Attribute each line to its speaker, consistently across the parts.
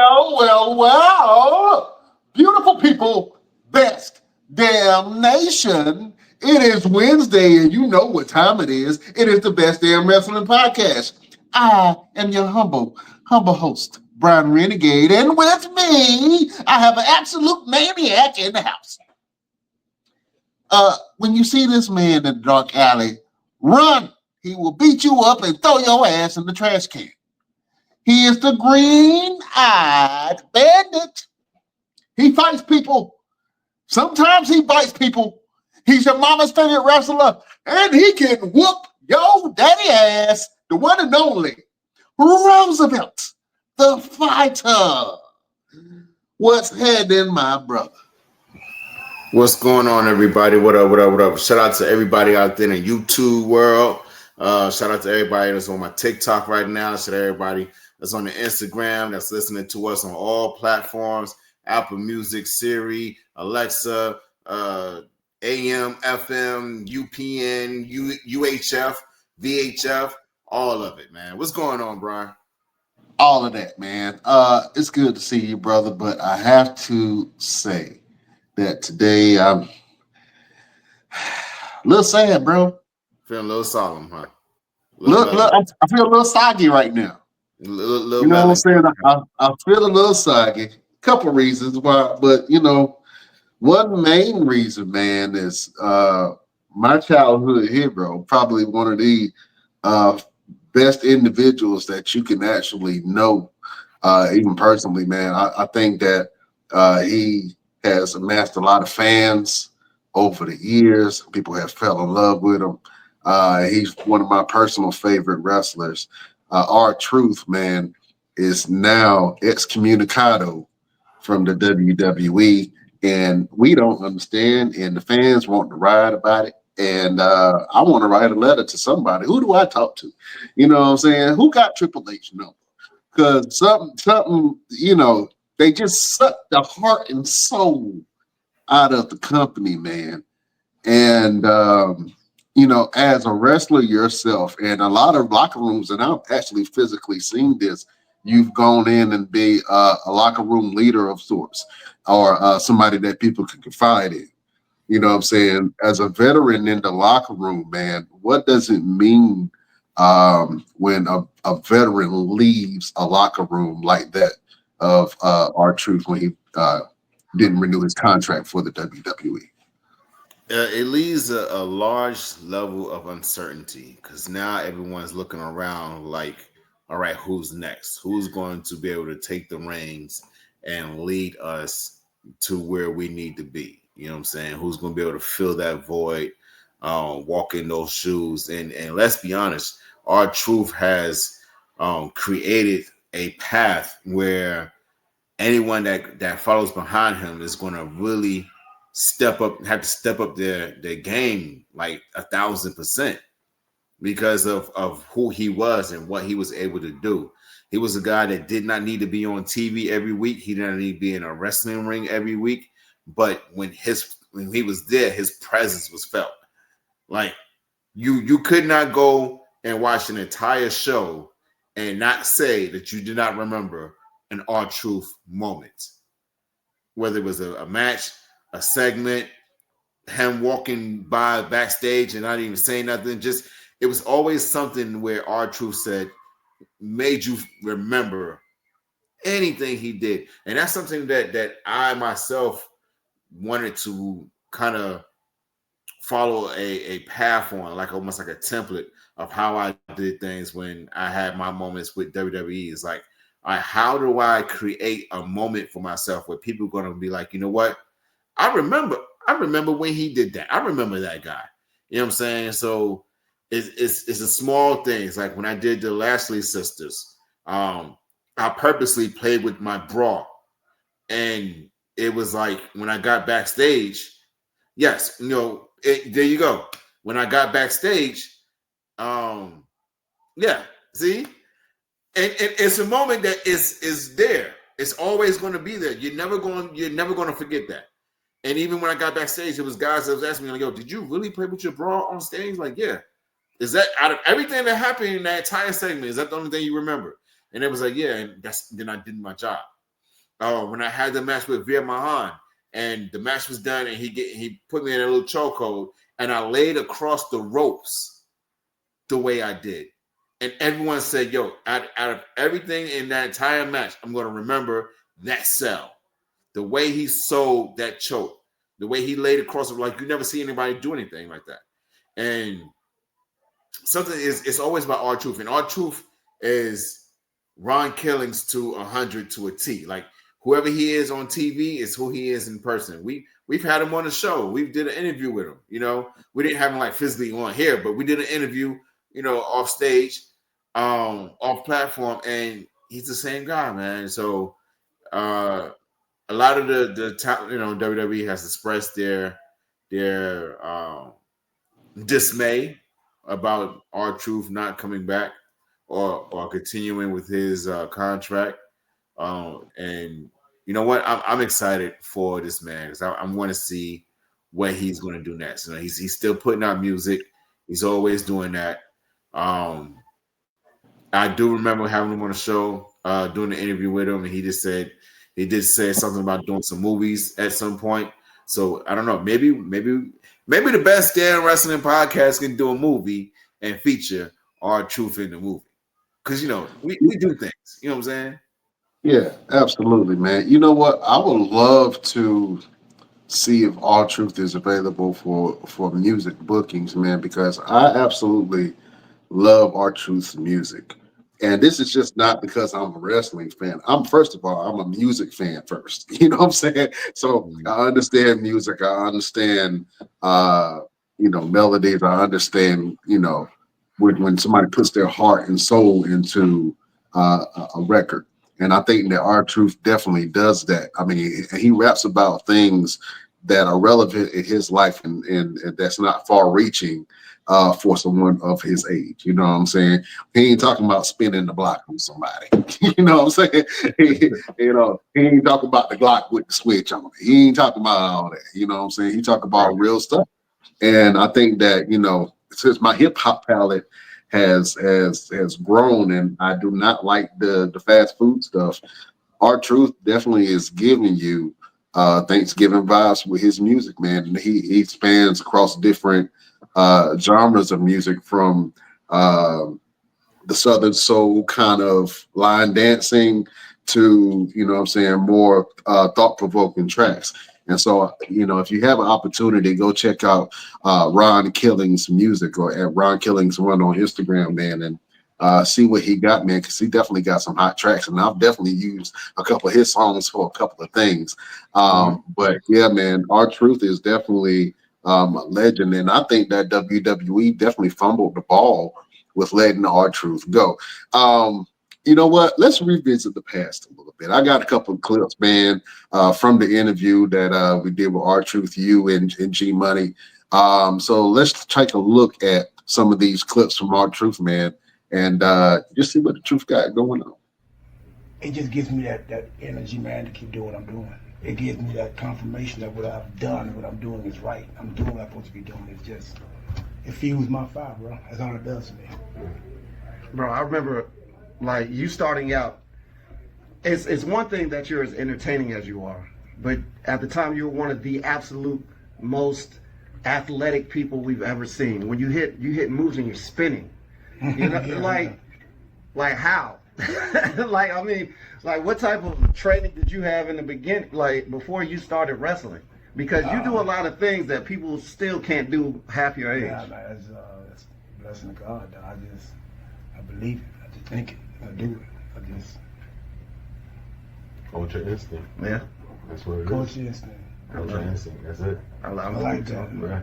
Speaker 1: Well. Beautiful people, best damn nation. It is Wednesday, and you know what time it is. It is the Best Damn Wrestling Podcast. I am your humble host, Brian Renegade, and with me, I have an absolute maniac in the house. When you see this man in the dark alley, run. He will beat you up and throw your ass in the trash can. He is the green-eyed bandit. He fights people. Sometimes he bites people. He's your mama's favorite wrestler, and he can whoop your daddy ass. The one and only Roosevelt, the fighter. What's happening, my brother?
Speaker 2: What's going on, everybody? What up? Shout out to everybody out there in the YouTube world. Shout out to everybody that's on my TikTok right now. Shout out to everybody that's on the Instagram, that's listening to us on all platforms: Apple Music, Siri, Alexa, AM, FM, UPN, UHF, VHF, all of it, man. What's going on, Brian?
Speaker 1: All of that, man. It's good to see you, brother, but I have to say that today I'm a little sad, bro.
Speaker 2: Feeling a little solemn, huh?
Speaker 1: Look, I feel a little soggy right now.
Speaker 2: Little
Speaker 1: You know what I'm saying?
Speaker 2: melancholy.
Speaker 1: I feel a little soggy. Couple reasons why, but one main reason, man, is my childhood hero, probably one of the uh, best individuals that you can actually know, even personally, man. I think that he has amassed a lot of fans over the years. People have fell in love with him. He's one of my personal favorite wrestlers. R-Truth, man, is now excommunicado from the WWE, and we don't understand, and the fans want to write about it. And I want to write a letter to somebody. Who do I talk to? You know what I'm saying? Who got Triple H number? Because something, they just suck the heart and soul out of the company, man. And as a wrestler yourself, and a lot of locker rooms, and I've actually physically seen this, you've gone in and be a locker room leader of sorts, or somebody that people can confide in. You know what I'm saying? As a veteran in the locker room, man, what does it mean when a veteran leaves a locker room like that of R-Truth when he didn't renew his contract for the WWE?
Speaker 2: It leaves a large level of uncertainty because now everyone's looking around like, all right, who's next? Who's going to be able to take the reins and lead us to where we need to be? You know what I'm saying? Who's going to be able to fill that void, walk in those shoes? And let's be honest, R-Truth has created a path where anyone that follows behind him is going to really have to step up their game like 1,000% because of who he was and what he was able to do. He was a guy that did not need to be on TV every week. He didn't need to be in a wrestling ring every week. But when he was there, his presence was felt. Like you could not go and watch an entire show and not say that you did not remember an R-Truth moment, whether it was a match, a segment, him walking by backstage and not even saying nothing. Just it was always something where R-Truth said made you remember anything he did, and that's something that I myself wanted to kind of follow a path on, like almost like a template of how I did things when I had my moments with WWE. It's like, how do I create a moment for myself where people are going to be like, you know what? I remember when he did that. I remember that guy. You know what I'm saying? So it's the small things. Like when I did the Lashley sisters, I purposely played with my bra. And it was like when I got backstage, yes, there you go. When I got backstage, yeah, see? And it's a moment that is there. It's always going to be there. You're never going to forget that. And even when I got backstage, it was guys that was asking me, like, yo, did you really play with your bra on stage? Like, yeah. Is that out of everything that happened in that entire segment? Is that the only thing you remember? And it was like, yeah, and then I did my job. when I had the match with Veer Mahan, and the match was done, and he put me in a little chokehold, and I laid across the ropes the way I did. And everyone said, yo, out of everything in that entire match, I'm going to remember that sell. The way he sold that choke, the way he laid across it, like you never see anybody do anything like that. And something it's always about R-Truth. And R-Truth is Ron Killings to 100 to a T. Like whoever he is on TV is who he is in person. We've had him on the show. We did an interview with him. You know, we didn't have him like physically on here, but we did an interview, you know, off stage, off platform, and he's the same guy, man. So a lot of the top, you know, WWE has expressed their dismay about R-Truth not coming back or continuing with his contract. And you know what? I'm excited for this man because I want to see what he's going to do next. You know, he's still putting out music. He's always doing that. I do remember having him on the show, doing the interview with him, and he did say something about doing some movies at some point. So I don't know. Maybe the Best Damn Wrestling Podcast can do a movie and feature R-Truth in the movie. Because you know, we do things. You know what I'm saying?
Speaker 1: Yeah, absolutely, man. You know what? I would love to see if R-Truth is available for music bookings, man, because I absolutely love R-Truth's music. And this is just not because I'm a wrestling fan. First of all, I'm a music fan first. You know what I'm saying? So I understand music. I understand melodies. I understand, when somebody puts their heart and soul into a record. And I think that R-Truth definitely does that. I mean, he raps about things that are relevant in his life and that's not far reaching for someone of his age. You know what I'm saying? He ain't talking about spinning the block on somebody. You know what I'm saying? He ain't talking about the Glock with the switch on it. He ain't talking about all that. You know what I'm saying? He talking about real stuff. And I think that, since my hip hop palette has grown and I do not like the fast food stuff, R-Truth definitely is giving you Thanksgiving vibes with his music, man. And he spans across different genres of music from the Southern soul kind of line dancing to, more thought-provoking tracks. And so, if you have an opportunity, go check out Ron Killings' music or at Ron Killings One on Instagram, man, and see what he got, man, because he definitely got some hot tracks. And I've definitely used a couple of his songs for a couple of things. But yeah, man, R-Truth is definitely a legend. And I think that WWE definitely fumbled the ball with letting R-Truth go. You know what? Let's revisit the past a little bit. I got a couple of clips, man, from the interview that we did with R-Truth, you and G Money. So let's take a look at some of these clips from R-Truth, man, and just see what the truth got going on.
Speaker 3: It just gives me that energy, man, to keep doing what I'm doing. It gives me that confirmation that what I've done, what I'm doing is right. I'm doing what I'm supposed to be doing. It fuels my fire, bro. That's all it does to me.
Speaker 4: Bro, I remember, like, you starting out, it's one thing that you're as entertaining as you are, but at the time you were one of the absolute most athletic people we've ever seen. When you hit moves and you're spinning, you know,
Speaker 3: Yeah.
Speaker 4: like how? Like, I mean, like what type of training did you have in the beginning, like before you started wrestling? Because you do a lot of things that people still can't do half your age.
Speaker 3: Yeah, man, that's a blessing of God. Though. I believe it. I just think it. I do it. I just
Speaker 5: Coach your instinct.
Speaker 4: Yeah.
Speaker 5: That's what it is.
Speaker 3: coach your instinct.
Speaker 5: Coach your instinct. That's it.
Speaker 4: I
Speaker 3: like that.
Speaker 5: Right.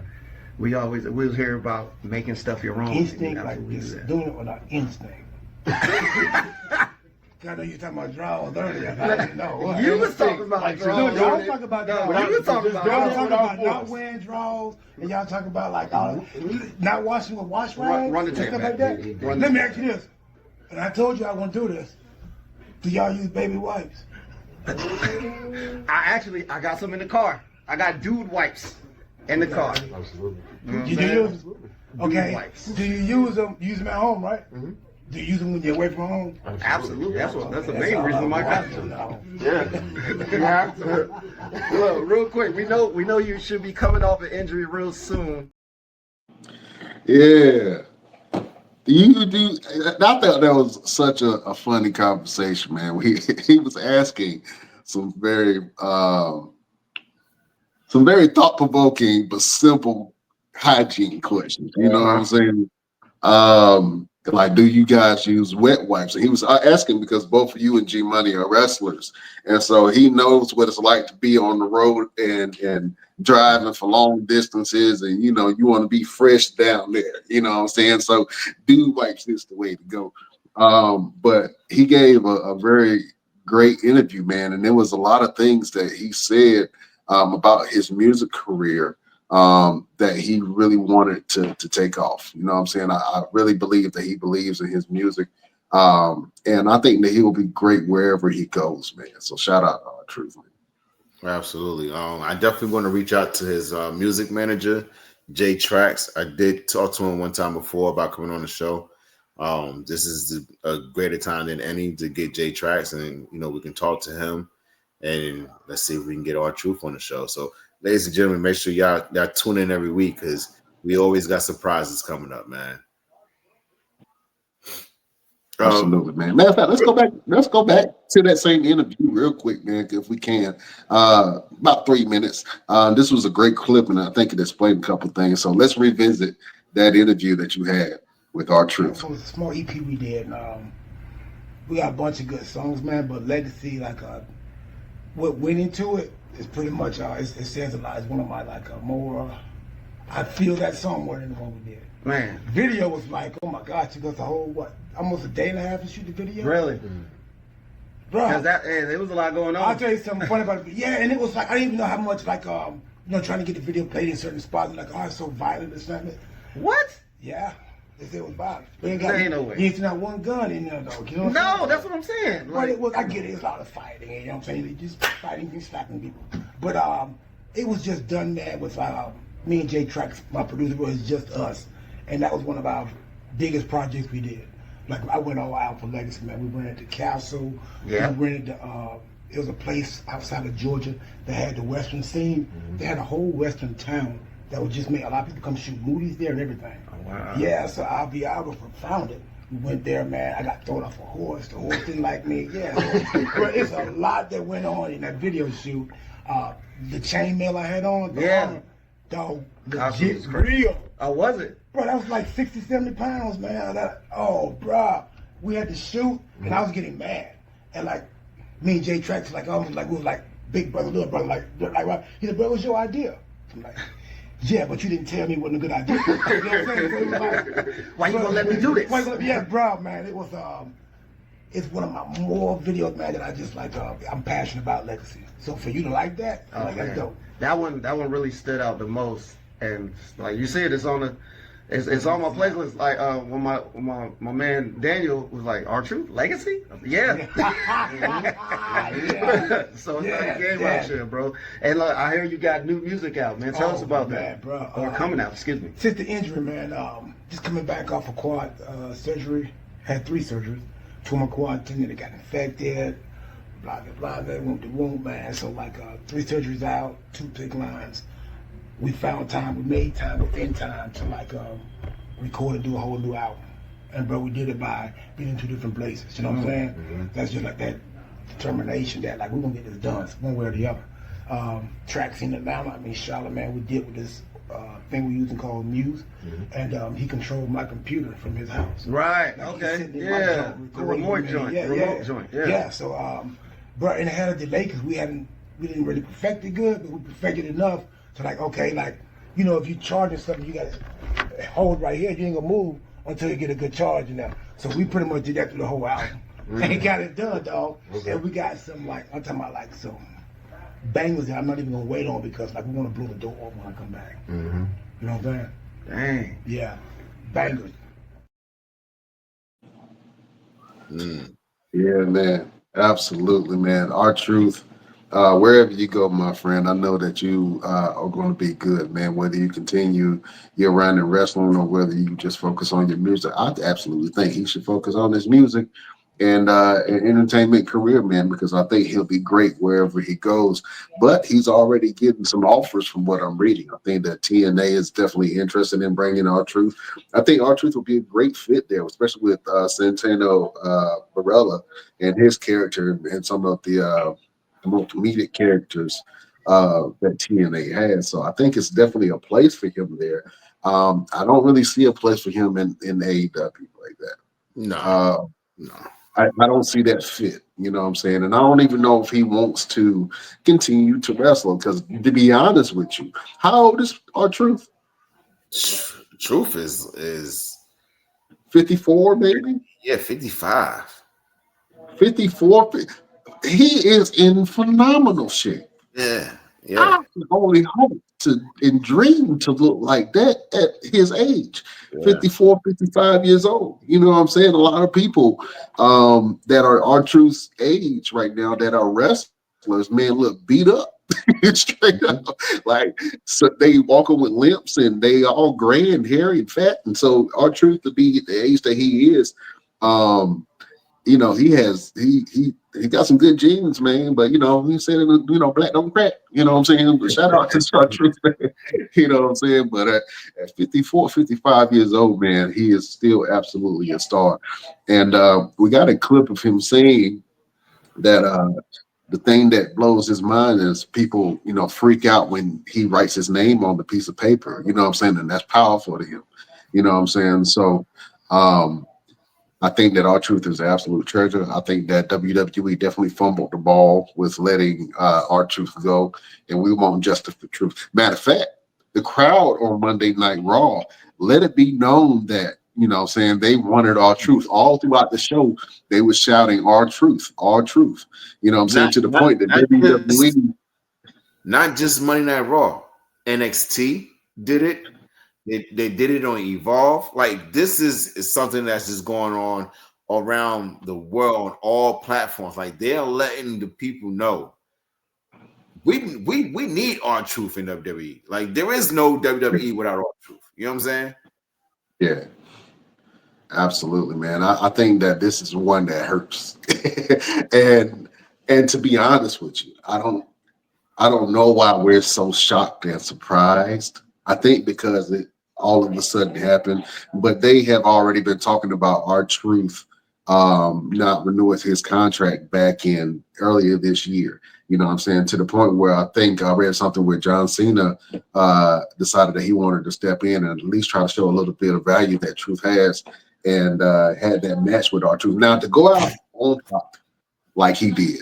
Speaker 4: We'll hear about making stuff your own.
Speaker 3: Instinct, like
Speaker 4: Absolutely
Speaker 3: just
Speaker 4: do that.
Speaker 3: doing it without instinct. I know you talking about draws earlier. I didn't know. What?
Speaker 4: You was talking about
Speaker 3: like,
Speaker 4: draws.
Speaker 3: No, y'all talk about draws.
Speaker 4: You was talking about
Speaker 3: Y'all
Speaker 4: draws.
Speaker 3: talk about not wearing draws, and y'all talk about like not washing with wash rags
Speaker 4: Run the
Speaker 3: and
Speaker 4: tape
Speaker 3: stuff
Speaker 4: back.
Speaker 3: like that.
Speaker 4: Run
Speaker 3: Let
Speaker 4: the
Speaker 3: me
Speaker 4: tape
Speaker 3: ask you this, and I told you I wouldn't do this. Do y'all use baby wipes?
Speaker 4: I got some in the car. I got dude wipes in the car.
Speaker 5: Absolutely.
Speaker 3: You do use? Okay.
Speaker 4: wipes.
Speaker 3: Do you use them? Use them at home, right? Do you use them when you're away from home?
Speaker 4: Absolutely. That's the
Speaker 3: That's
Speaker 4: main
Speaker 3: all
Speaker 4: reason
Speaker 3: I
Speaker 4: why I got
Speaker 3: want
Speaker 4: to.
Speaker 3: know.
Speaker 4: Yeah, you have to. Look, real quick, we know you should be coming off an injury real soon.
Speaker 1: Yeah. You do. I thought that was such a funny conversation, man. He was asking some very thought provoking but simple hygiene questions. You know what I'm saying? Like, do you guys use wet wipes? And he was asking because both of you and G Money are wrestlers, and so he knows what it's like to be on the road and driving for long distances, and you want to be fresh down there. You know what I'm saying? So, dude wipes is the way to go. But he gave a very great interview, man, and there was a lot of things that he said about his music career that he really wanted to take off. You know what I'm saying? I really believe that he believes in his music. And I think that he will be great wherever he goes, man. So shout out Truth, man.
Speaker 2: Absolutely. I definitely want to reach out to his music manager, Jay Trax. I did talk to him one time before about coming on the show. This is a greater time than any to get Jay Trax, and we can talk to him, and let's see if we can get our truth on the show. So, ladies and gentlemen, make sure y'all tune in every week because we always got surprises coming up, man.
Speaker 1: Absolutely, man. Matter of fact, let's go back to that same interview real quick, man, if we can. About 3 minutes. This was a great clip, and I think it explained a couple things. So let's revisit that interview that you had with our truth.
Speaker 3: So it was a small EP we did. We got a bunch of good songs, man, but Legacy, what went into it is pretty much it says a lot. It's one of my more. I feel that song more than the one we did.
Speaker 4: Man,
Speaker 3: video was like, oh my God, it took us a whole almost a day and a half to shoot the video.
Speaker 4: Really?
Speaker 3: Bro,
Speaker 4: because there was a lot going on.
Speaker 3: I'll tell you something funny about it. Yeah, and it was like I didn't even know how much trying to get the video played in certain spots, and it's so violent or something.
Speaker 4: What?
Speaker 3: Yeah. They said it was violent.
Speaker 4: There ain't no way.
Speaker 3: You ain't seen not one gun in there though. You know what
Speaker 4: No, that's what I'm saying.
Speaker 3: But it was, I get it, it's a lot of fighting, you know what I'm saying? They just fighting and slapping people. But it was just done there with me and Jay Trax, my producer, was just us. And that was one of our biggest projects we did. Like I went all out for Legacy, man. We rented the castle.
Speaker 4: Yeah.
Speaker 3: We rented it was a place outside of Georgia that had the Western scene. Mm-hmm. They had a whole Western town that would just make a lot of people come shoot movies there and everything.
Speaker 4: Oh, wow.
Speaker 3: Yeah, so our videographer found it. We went there, man. I got thrown off a horse. The horse didn't like me. Yeah, but it's a lot that went on in that video shoot. The chainmail I had on, dog, legit real.
Speaker 4: Oh, was it?
Speaker 3: Bro, that was like 60, 70 pounds, man. Bro, we had to shoot, and I was getting mad. And me and Jay Trax, we was like big brother, little brother, he said, bro, what's your idea? I'm like, yeah, but you didn't tell me it wasn't a good idea. You know what I'm saying? So
Speaker 4: why you gonna let me do this?
Speaker 3: Yeah, bro, man, it was, it's one of my more videos, man, that I just I'm passionate about Legacy. So for you to like that, that's dope.
Speaker 4: That one really stood out the most. And you see it, it's on my playlist. When my man Daniel was like, "Our Truth Legacy?" Yeah. So it's like a game out here, bro. And I hear you got new music out, man. Tell us about that,
Speaker 3: bro.
Speaker 4: Or coming out, excuse me.
Speaker 3: Since the injury, man, just coming back off a quad surgery. Had 3 surgeries. 2 of my quad tendon that got infected. Blah blah blah. Went to wound, man. So 3 surgeries out, 2 PICC lines. We found time, we made time within time to record and do a whole new album. And bro, we did it by being in 2 different places. You know what I'm saying? Mm-hmm. That's just that determination that we're gonna get this done one way or the other. Tracks in Atlanta, Charlotte, man, we did with this thing we're using called Muse. Mm-hmm. And he controlled my computer from his house.
Speaker 4: Right, okay. Yeah. The remote joint.
Speaker 3: Yeah, so bro, and it had a delay because we didn't really perfect it good, but we perfected enough. So if you're charging something, you gotta hold right here. You ain't gonna move until you get a good charge in there. So we pretty much did that through the whole album. And got it done, dog. Okay. And we got some I'm talking about some bangers that I'm not even gonna wait on because we wanna blow the door off when I come back. Mm-hmm. You know what I'm saying?
Speaker 4: Dang.
Speaker 3: Yeah. Bangers.
Speaker 1: Yeah, man. Absolutely, man. Our Truth. wherever you go, my friend, I know that you are going to be good, man. Whether you continue your run in wrestling or whether you just focus on your music, I absolutely think he should focus on his music and an entertainment career, man, because I think he'll be great wherever he goes. But he's already getting some offers from what I'm reading. I think that TNA is definitely interested in bringing R-Truth. I think R-Truth will be a great fit there, especially with Santino Barella and his character and some of the more comedic characters that TNA has. So I think it's definitely a place for him there. I don't really see a place for him in AEW like that.
Speaker 2: No,
Speaker 1: Uh,
Speaker 2: no.
Speaker 1: I don't see that fit. You know what I'm saying? And I don't even know if he wants to continue to wrestle. Because to be honest with you, how old is R-Truth?
Speaker 2: Truth is
Speaker 1: 54, maybe?
Speaker 2: yeah, 55.
Speaker 1: 54. He is in phenomenal shape.
Speaker 2: Yeah, yeah,
Speaker 1: I can only hope to and dream to look like that at his age,
Speaker 2: yeah.
Speaker 1: 54, 55 years old. You know what I'm saying? A lot of people that are R-Truth's age right now that are wrestlers, man, look beat up. Straight
Speaker 2: Mhm.
Speaker 1: up. Like, so they walking with limps and they all gray and hairy and fat. And so R-Truth to be at the age that he is, um, you know, he got some good genes, man. But he said, black don't crack. You know what I'm saying? But shout out to Chartreuse, man. You know what I'm saying? But at 54, 55 years old, man, he is still absolutely a star. And we got a clip of him saying that the thing that blows his mind is people, freak out when he writes his name on the piece of paper. You know what I'm saying? And that's powerful to him. You know what I'm saying? So. I think that R-Truth is an absolute treasure. I think that WWE definitely fumbled the ball with letting R-Truth go, and we want justice for truth. Matter of fact, the crowd on Monday Night Raw let it be known that, saying they wanted R-Truth. All throughout the show, they were shouting R-Truth, R-Truth. You know what I'm saying?
Speaker 2: Not
Speaker 1: To the
Speaker 2: not
Speaker 1: point that
Speaker 2: not just
Speaker 1: WWE,
Speaker 2: not just Monday Night Raw. NXT did it. They did it on Evolve. Like this is something that's just going on around the world on all platforms. Like they're letting the people know we need R-Truth in WWE. Like there is no WWE without R-Truth. You know what I'm saying?
Speaker 1: yeah, absolutely, man. I think that this is one that hurts. and to be honest with you, I don't know why we're so shocked and surprised. I think because it all of a sudden happened, but they have already been talking about R-Truth not renewing his contract back in earlier this year. You know what I'm saying? To the point where I think I read something where John Cena decided that he wanted to step in and at least try to show a little bit of value that Truth has and had that match with R-Truth. Now to go out on top like he did.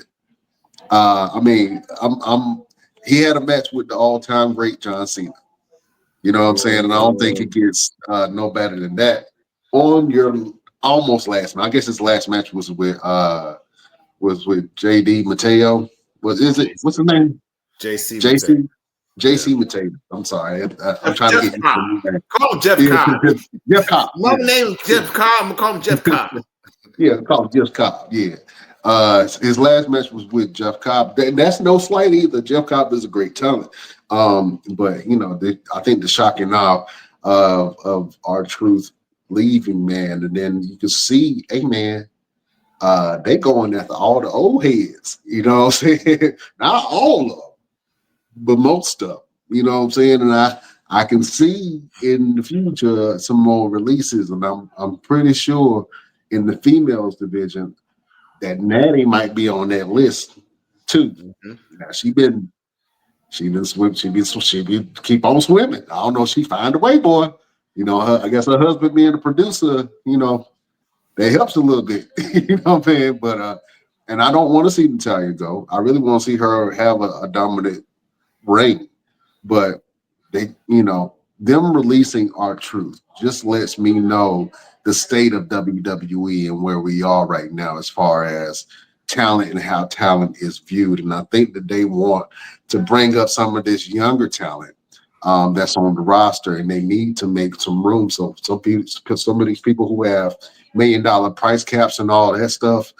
Speaker 1: I mean, he had a match with the all-time great John Cena. You know what I'm saying? And I don't think it gets no better than that. On your almost last match, I guess his last match was with JD Mateo. What's his name?
Speaker 2: JC Mateo.
Speaker 1: JC JC Mateo. I'm sorry. I'm trying to
Speaker 2: Jeff
Speaker 1: get you
Speaker 2: Cobb.
Speaker 1: some name.
Speaker 2: Call him Jeff Cobb.
Speaker 1: Jeff Cobb.
Speaker 2: My name is Jeff Cobb. I'm gonna call him Jeff Cobb.
Speaker 1: Yeah, call him Jeff Cobb. Yeah. His last match was with Jeff Cobb. That's no slight either. Jeff Cobb is a great talent. But I think the shocking now of R-Truth leaving, man, and then you can see, hey man, they going after all the old heads. You know what I'm saying? Not all of them, but most of them. You know what I'm saying? And I can see in the future some more releases, and I'm pretty sure in the females division that Natty might be on that list too.
Speaker 2: Mhm.
Speaker 1: Now she been swimming, she be keep on swimming. I don't know, she find a way, boy. I guess her husband being a producer, that helps a little bit. You know what I'm saying? But and I don't want to see Natalia go. I really want to see her have a dominant reign. But them releasing R-Truth just lets me know the state of WWE and where we are right now as far as talent and how talent is viewed. And I think that they want to bring up some of this younger talent that's on the roster, and they need to make some room. So some of these people who have $1 million price caps and all that stuff,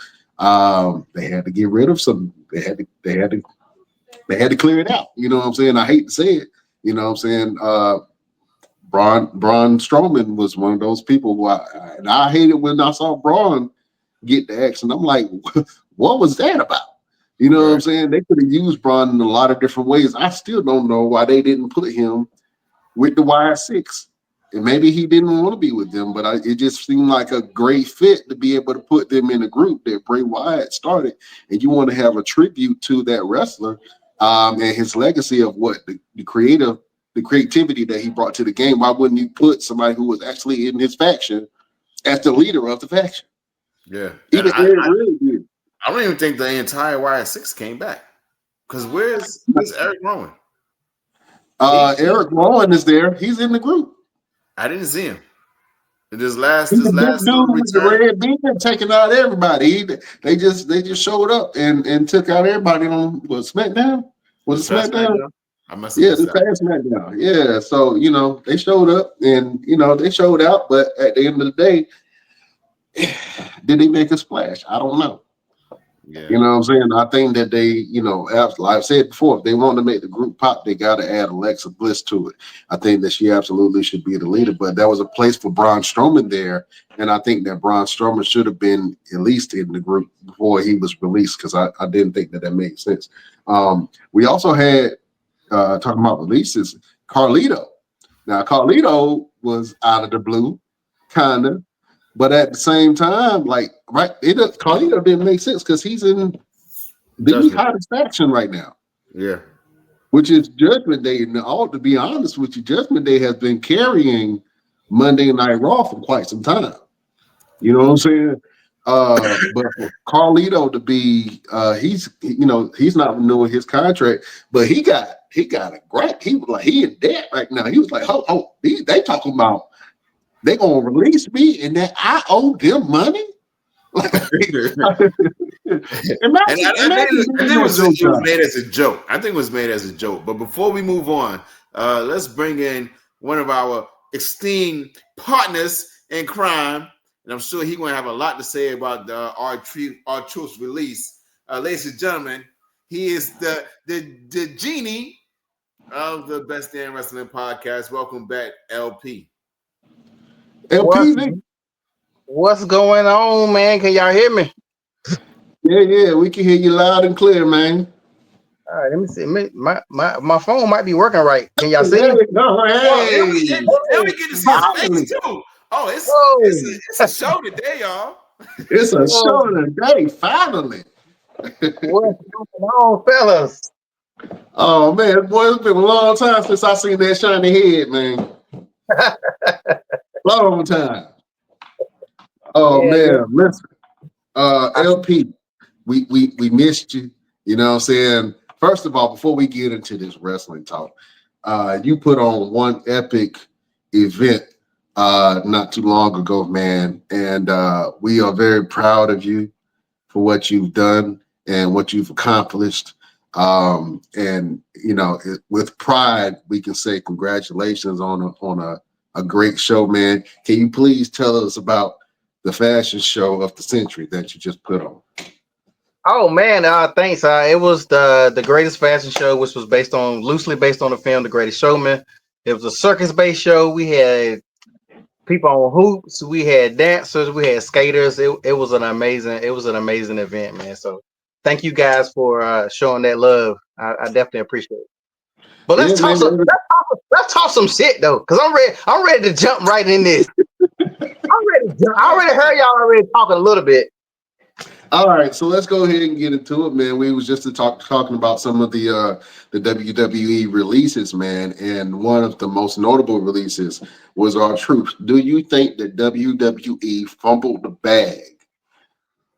Speaker 1: they had to get rid of some. They had to they had to clear it out. You know what I'm saying? I hate to say it. You know what I'm saying? Braun Strowman was one of those people who I hated when I saw Braun get the X, and I'm like, what was that about? You know what I'm saying? They could have used Braun in a lot of different ways. I still don't know why they didn't put him with the Y6. And maybe he didn't want to be with them, but it just seemed like a great fit to be able to put them in a group that Bray Wyatt started. And you want to have a tribute to that wrestler and his legacy of what the creativity that he brought to the game. Why wouldn't you put somebody who was actually in his faction as the leader of the faction?
Speaker 2: Yeah.
Speaker 1: Even really did.
Speaker 2: I don't even think the entire Y6 came back. Because where's Eric Rowan?
Speaker 1: Eric Rowan is there. He's in the group.
Speaker 2: I didn't see him. This last
Speaker 1: dude with
Speaker 2: return.
Speaker 1: the red beard taking out everybody. They just showed up and took out everybody on SmackDown. Was it SmackDown?
Speaker 2: I must have
Speaker 1: the past SmackDown. Yeah. So they showed up and they showed out, but at the end of the day, did they make a splash? I don't know.
Speaker 2: Yeah.
Speaker 1: You know what I'm saying? I think that they, like I've said before, if they want to make the group pop, they got to add Alexa Bliss to it. I think that she absolutely should be the leader, but there was a place for Braun Strowman there, and I think that Braun Strowman should have been at least in the group before he was released, because I didn't think that made sense. We also had, talking about releases, Carlito. Now, Carlito was out of the blue, kind of. But at the same time, Carlito didn't make sense because he's in the hottest faction right now.
Speaker 2: Yeah.
Speaker 1: Which is Judgment Day. And to be honest with you, Judgment Day has been carrying Monday Night Raw for quite some time. You know what I'm saying? But for Carlito to be he's not renewing his contract, but he got a grant. He was like, he in debt right now. He was like, they talking about they gonna release me and that I owe them money. I think
Speaker 2: it was made as a joke. I think it was made as a joke. But before we move on, let's bring in one of our esteemed partners in crime, and I'm sure he's gonna have a lot to say about our truth release. Ladies and gentlemen, he is the genie of the Best Damn Wrestling Podcast. Welcome back, LP.
Speaker 6: What's going on, man? Can y'all hear me?
Speaker 1: Yeah, we can hear you loud and clear, man.
Speaker 6: All right, let me see. My phone might be working right. Can y'all see?
Speaker 1: There we go.
Speaker 2: Hey, we get to see his face too. Oh, it's a show today, y'all.
Speaker 1: It's a show today, finally.
Speaker 6: What's going on, fellas?
Speaker 1: Oh man, boy, it's been a long time since I seen that shiny head, man. Long time. Oh man, listen. LP, we missed you. You know what I'm saying? First of all, before we get into this wrestling talk, you put on one epic event not too long ago, man. And we are very proud of you for what you've done and what you've accomplished. And with pride, we can say congratulations on a great show, man. Can you please tell us about the fashion show of the century that you just put on?
Speaker 6: Oh man, thanks. It was the greatest fashion show, which was loosely based on the film The Greatest Showman. It was a circus-based show. We had people on hoops, we had dancers, we had skaters. It was an amazing event, man. So thank you guys for showing that love. I definitely appreciate it. But let's talk some shit though, because I'm ready to jump right in this. I already heard y'all already talking a little bit.
Speaker 1: All right, so let's go ahead and get into it, man. We was just talking about some of the WWE releases, man, and one of the most notable releases was R-Truth. Do you think that WWE fumbled the bag,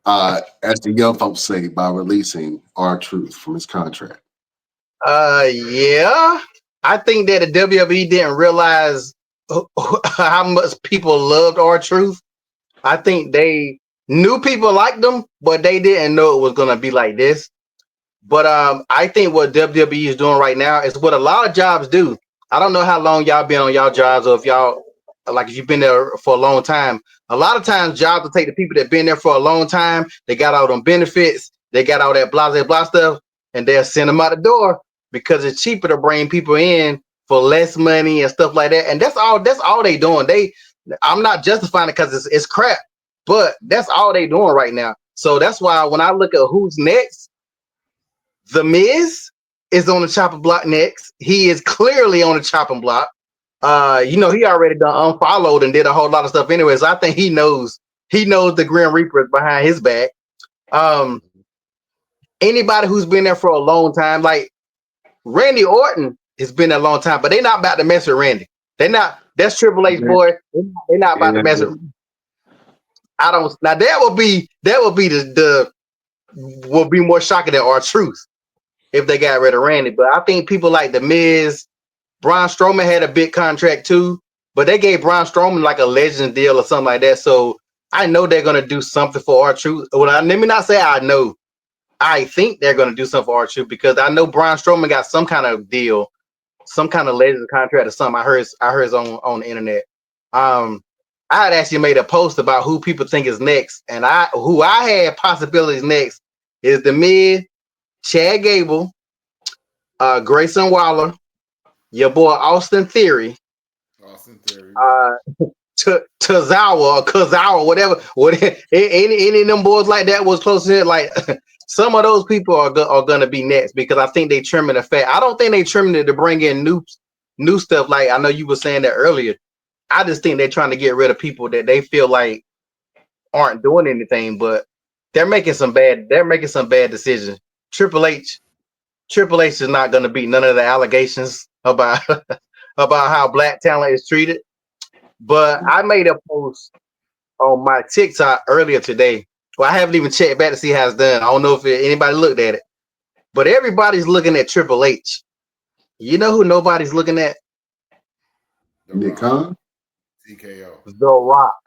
Speaker 1: as the young folks say, by releasing R-Truth from his contract?
Speaker 6: Yeah, I think that the WWE didn't realize how much people loved R-Truth. I think they knew people liked them, but they didn't know it was gonna be like this. But I think what WWE is doing right now is what a lot of jobs do. I don't know how long y'all been on y'all jobs, or if you've been there for a long time. A lot of times jobs will take the people that been there for a long time, they got all them benefits, they got all that blah blah blah stuff, and they'll send them out the door because it's cheaper to bring people in for less money and stuff like that. And that's all they doing. I'm not justifying it because it's crap, but that's all they doing right now. So that's why when I look at who's next, The Miz is on the chopping block next. He is clearly on the chopping block. He already done unfollowed and did a whole lot of stuff anyway. So I think he knows the Grim Reaper is behind his back. Anybody who's been there for a long time, like Randy Orton has been there a long time, but they're not about to mess with Randy. They're not. That's Triple H, boy. They're not about to mess with. I don't. Now that will be will be more shocking than R-Truth if they got rid of Randy. But I think people like The Miz, Braun Strowman had a big contract too, but they gave Braun Strowman like a legend deal or something like that. So I know they're gonna do something for R-Truth. Well, let me not say I know. I think they're gonna do something for R-Truth because I know Braun Strowman got some kind of deal, some kind of legend contract or something. I heard it's on the internet. I had actually made a post about who people think is next, and who I had possibilities next is The Miz, Chad Gable, Grayson Waller, your boy Austin Theory, Tozawa, whatever. Any of them boys like that was close to it. Like some of those people are gonna be next because I think they trimming the fat. I don't think they trimming it to bring in new stuff. Like I know you were saying that earlier. I just think they're trying to get rid of people that they feel like aren't doing anything, but they're making some bad decisions. Triple H is not going to beat none of the allegations about how black talent is treated. But I made a post on my TikTok earlier today. Well, I haven't even checked back to see how it's done. I don't know if anybody looked at it, but everybody's looking at Triple H. You know who nobody's looking at?
Speaker 1: Nick Khan?
Speaker 2: TKO.
Speaker 6: The Rock.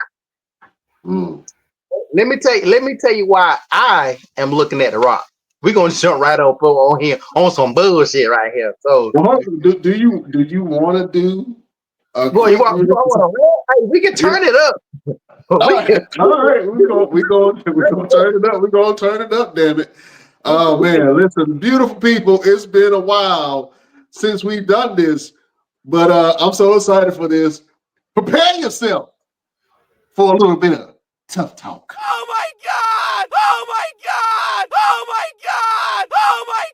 Speaker 6: Let me tell you why I am looking at The Rock. We're gonna jump right up on here on some bullshit right here. So,
Speaker 1: do you want to do?
Speaker 6: Boy, you want hey, we can turn it up.
Speaker 1: All right, we're gonna turn it up. We're gonna turn it up. Damn it! Oh man, listen, beautiful people. It's been a while since we've done this, but I'm so excited for this. Prepare yourself for a little bit of tough talk.
Speaker 7: Oh my God! Oh my God! Oh my God! Oh my!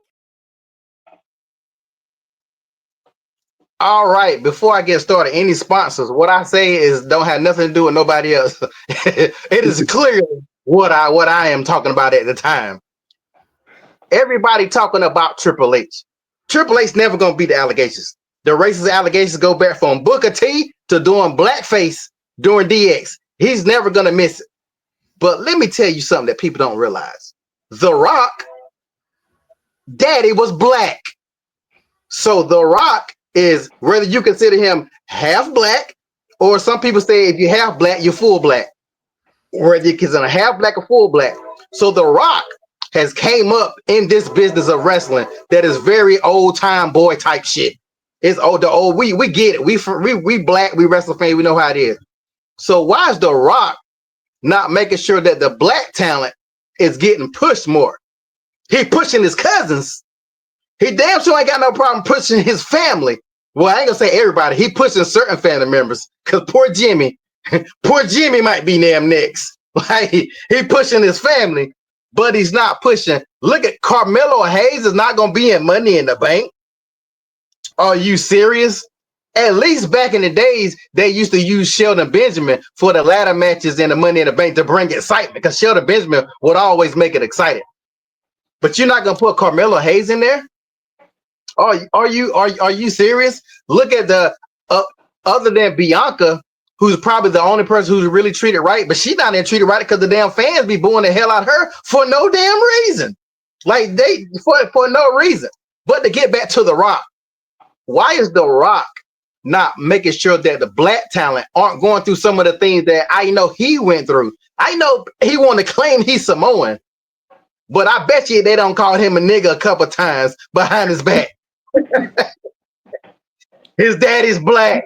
Speaker 6: All right, before I get started, any sponsors, what I say is don't have nothing to do with nobody else. It is clearly what I am talking about at the time. Everybody talking about Triple H. Triple H never gonna beat the allegations. The racist allegations go back from Booker T to doing blackface during DX. He's never gonna miss it. But let me tell you something that people don't realize. The Rock, daddy was black. So The Rock is, whether you consider him half black, or some people say if you're half black, you're full black. Whether you're considered half black or full black. So The Rock has came up in this business of wrestling that is very old time boy type shit. It's old. We get it. We black, we wrestle fans, we know how it is. So why is The Rock not making sure that the black talent is getting pushed more? He pushing his cousins. He damn sure ain't got no problem pushing his family. Well, I ain't gonna say everybody. He pushing certain family members because poor Jimmy might be damn next. Like he pushing his family, but he's not pushing. Look at Carmelo Hayes is not gonna be in Money in the Bank. Are you serious? At least back in the days, they used to use Shelton Benjamin for the ladder matches and the Money in the Bank to bring excitement because Shelton Benjamin would always make it exciting. But you're not gonna put Carmelo Hayes in there? Are you serious? Look at the other than Bianca, who's probably the only person who's really treated right, but she's not even treated right because the damn fans be booing the hell out of her for no damn reason. Like for no reason. But to get back to The Rock, why is The Rock not making sure that the black talent aren't going through some of the things that I know he went through? I know he want to claim he's Samoan, but I bet you they don't call him a nigga a couple times behind his back. His daddy's black.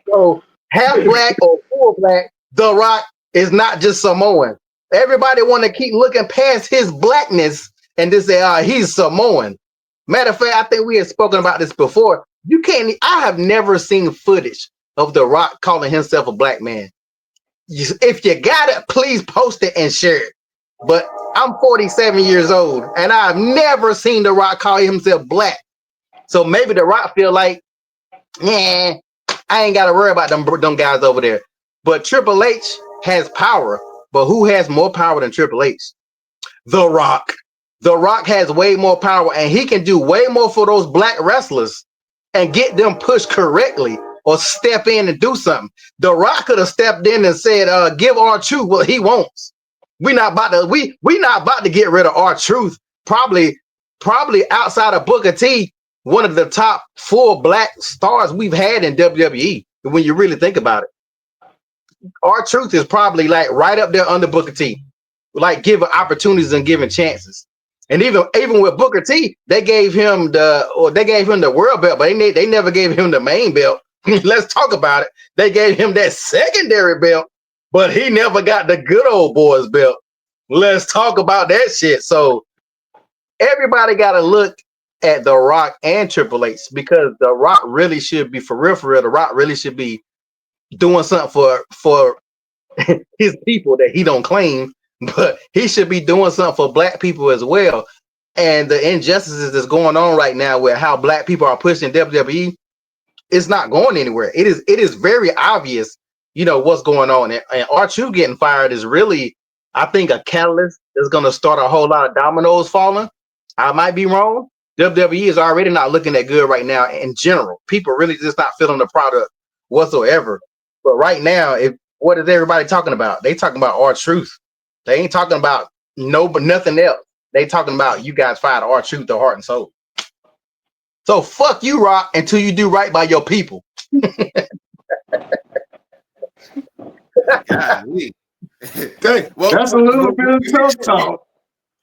Speaker 6: So half black or full black, The Rock is not just Samoan. Everybody want to keep looking past his blackness and just say, he's Samoan. Matter of fact, I think we had spoken about this before. I have never seen footage of The Rock calling himself a black man. If you got it, please post it and share it. But I'm 47 years old, and I've never seen The Rock call himself black. So maybe The Rock feel like, I ain't got to worry about them guys over there. But Triple H has power. But who has more power than Triple H? The Rock. The Rock has way more power, and he can do way more for those black wrestlers and get them pushed correctly or step in and do something. The Rock could have stepped in and said, give R-Truth what he wants. We not about to get rid of R-Truth. Probably outside of Booker T, one of the top 4 black stars we've had in WWE, when you really think about it. R-Truth is probably like right up there under Booker T, like giving opportunities and giving chances. And even with Booker T, they gave him the world belt, but they never gave him the main belt. Let's talk about it. They gave him that secondary belt, but he never got the good old boys belt. Let's talk about that shit. So everybody got to look at The Rock and Triple H, because The Rock really should be, for real, The Rock really should be doing something for his people that he don't claim, but he should be doing something for black people as well. And the injustices that's going on right now with how black people are pushing WWE, it's not going anywhere. It is very obvious, what's going on. And R-Truth getting fired is really, I think, a catalyst that's going to start a whole lot of dominoes falling. I might be wrong. WWE is already not looking that good right now in general. People really just not feeling the product whatsoever. But right now, what is everybody talking about? They talking about R-Truth. They ain't talking about nothing else. They talking about you guys fired R-Truth, the heart and soul. So fuck you, Rock, until you do right by your people.
Speaker 2: Golly.
Speaker 1: That's a little bit of tough talk.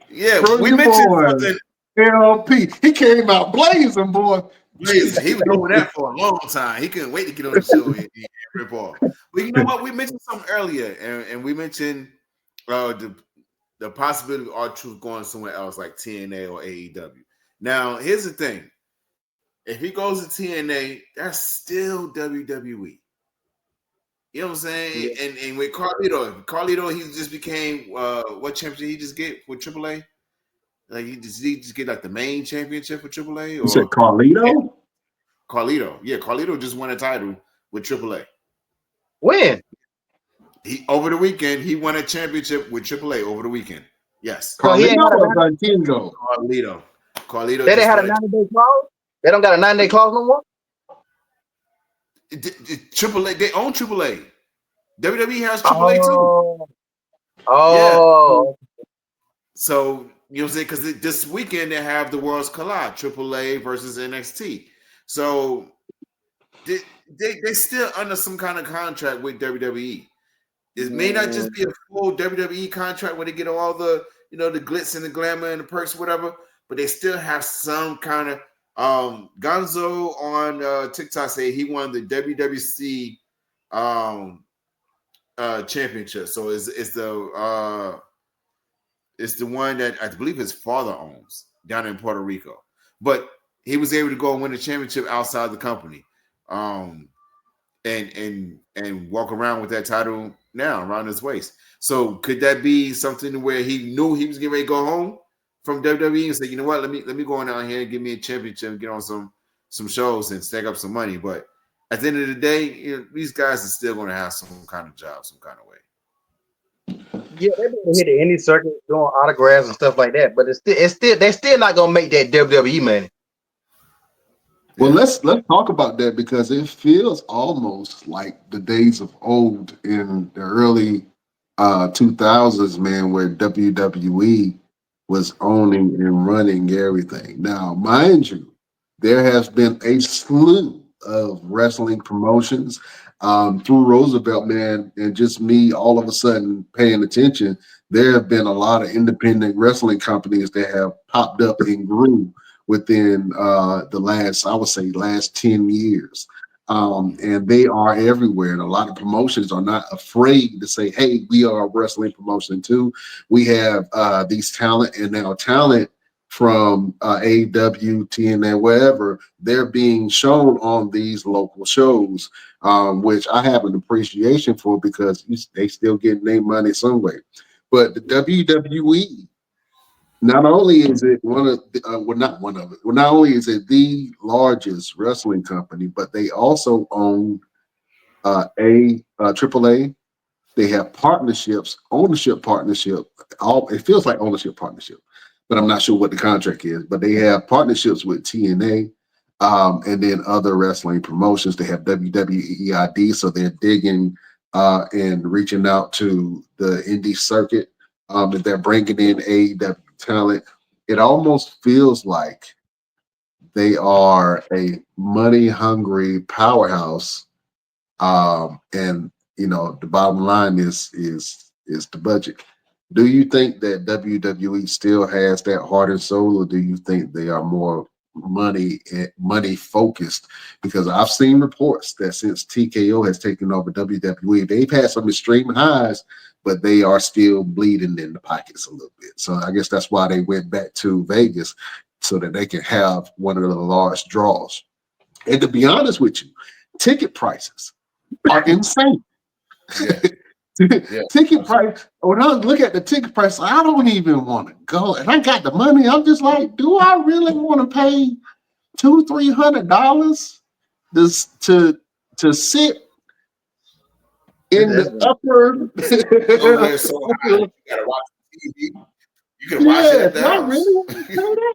Speaker 2: Yeah,
Speaker 1: Bro,
Speaker 2: we
Speaker 1: your
Speaker 2: mentioned
Speaker 1: boy,
Speaker 2: something.
Speaker 1: LP. He came out blazing, boy.
Speaker 2: Blazing. He was doing that for a long time. He couldn't wait to get on the show and rip off. But you know what? We mentioned something earlier, and we mentioned the possibility of R-Truth going somewhere else like TNA or AEW. Now, here's the thing. If he goes to TNA, that's still WWE. You know what I'm saying? Yeah. And with Carlito, he just became what championship he just get with AAA? Like he just get like the main championship for AAA? Or
Speaker 1: you said Carlito?
Speaker 2: Carlito. Yeah, Carlito just won a title with AAA.
Speaker 6: When?
Speaker 2: Over the weekend, he won a championship with AAA over the weekend. Yes.
Speaker 1: Carlito or Bantingo?
Speaker 2: Carlito.
Speaker 6: They had a 90-day clause? They don't got a 90-day clause no more?
Speaker 2: AAA, they own AAA. WWE has AAA too.
Speaker 6: Oh.
Speaker 2: Yeah. So, you know what I'm saying? Because this weekend they have the Worlds Collide, AAA versus NXT. So they still under some kind of contract with WWE. It may not just be a full WWE contract where they get all the, the glitz and the glamour and the perks, whatever, but they still have some kind of Gonzo on TikTok say he won the WWC championship. So it's the one that I believe his father owns down in Puerto Rico. But he was able to go and win the championship outside the company. And walk around with that title now around his waist. So could that be something where he knew he was getting ready to go home from WWE and say, you know what, let me go on down here and give me a championship and get on some shows and stack up some money. But at the end of the day, these guys are still going to have some kind of job, some kind of way.
Speaker 6: Yeah, they're going to hit the indie circuit doing autographs and stuff like that, but they're still not going to make that WWE money.
Speaker 1: Well, let's talk about that, because it feels almost like the days of old in the early 2000s, man, where WWE was owning and running everything. Now, mind you, there has been a slew of wrestling promotions through Roosevelt, man, and just me all of a sudden paying attention. There have been a lot of independent wrestling companies that have popped up and grew within the last 10 years. And they are everywhere. And a lot of promotions are not afraid to say, hey, we are a wrestling promotion too. We have these talent, and now talent from AEW, TNA, wherever, they're being shown on these local shows, which I have an appreciation for because they still getting their money some way. But the WWE, not only is it one of the, not one of it, well, not only is it the largest wrestling company, but they also own AAA. They have partnerships, ownership partnership. It feels like ownership partnership, but I'm not sure what the contract is. But they have partnerships with TNA, and then other wrestling promotions. They have WWEID, so they're digging and reaching out to the indie circuit. And they're bringing in AEW talent. It almost feels like they are a money-hungry powerhouse, and the bottom line is the budget. Do you think that WWE still has that heart and soul, or do you think they are more money focused? Because I've seen reports that since TKO has taken over WWE, they've had some extreme highs, but they are still bleeding in the pockets a little bit. So I guess that's why they went back to Vegas, so that they can have one of the large draws. And to be honest with you, ticket prices are insane.
Speaker 2: Yeah. Yeah.
Speaker 1: Ticket price. When I look at the ticket price, I don't even want to go. And I got the money. I'm just like, do I really want to pay $200-300 to sit in the upper?
Speaker 2: Over so high, you gotta watch TV. You can watch it at the house.
Speaker 1: I really want to pay that.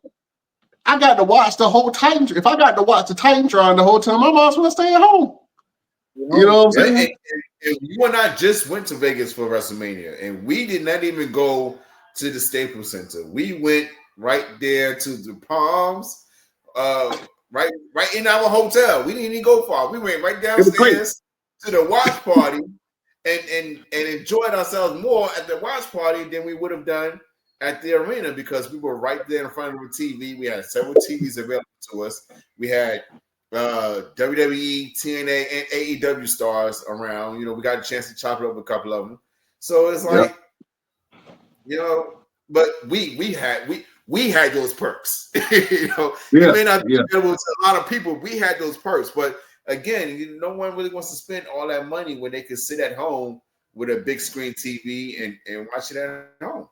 Speaker 1: I got to watch the whole time. If I got to watch the Titantron the whole time, I might as well stay at home. You know what I'm saying?
Speaker 2: And you and I just went to Vegas for WrestleMania, and we did not even go to the Staples Center. We went right there to the Palms, right in our hotel. We didn't even go far. We went right downstairs to the watch party and enjoyed ourselves more at the watch party than we would have done at the arena, because we were right there in front of a TV. We had several TVs available to us. We had WWE, TNA, and AEW stars around. We got a chance to chop it up with a couple of them. So it's like, but we had those perks. It may not be available to a lot of people. We had those perks, but again, no one really wants to spend all that money when they can sit at home with a big screen TV and watch it at home.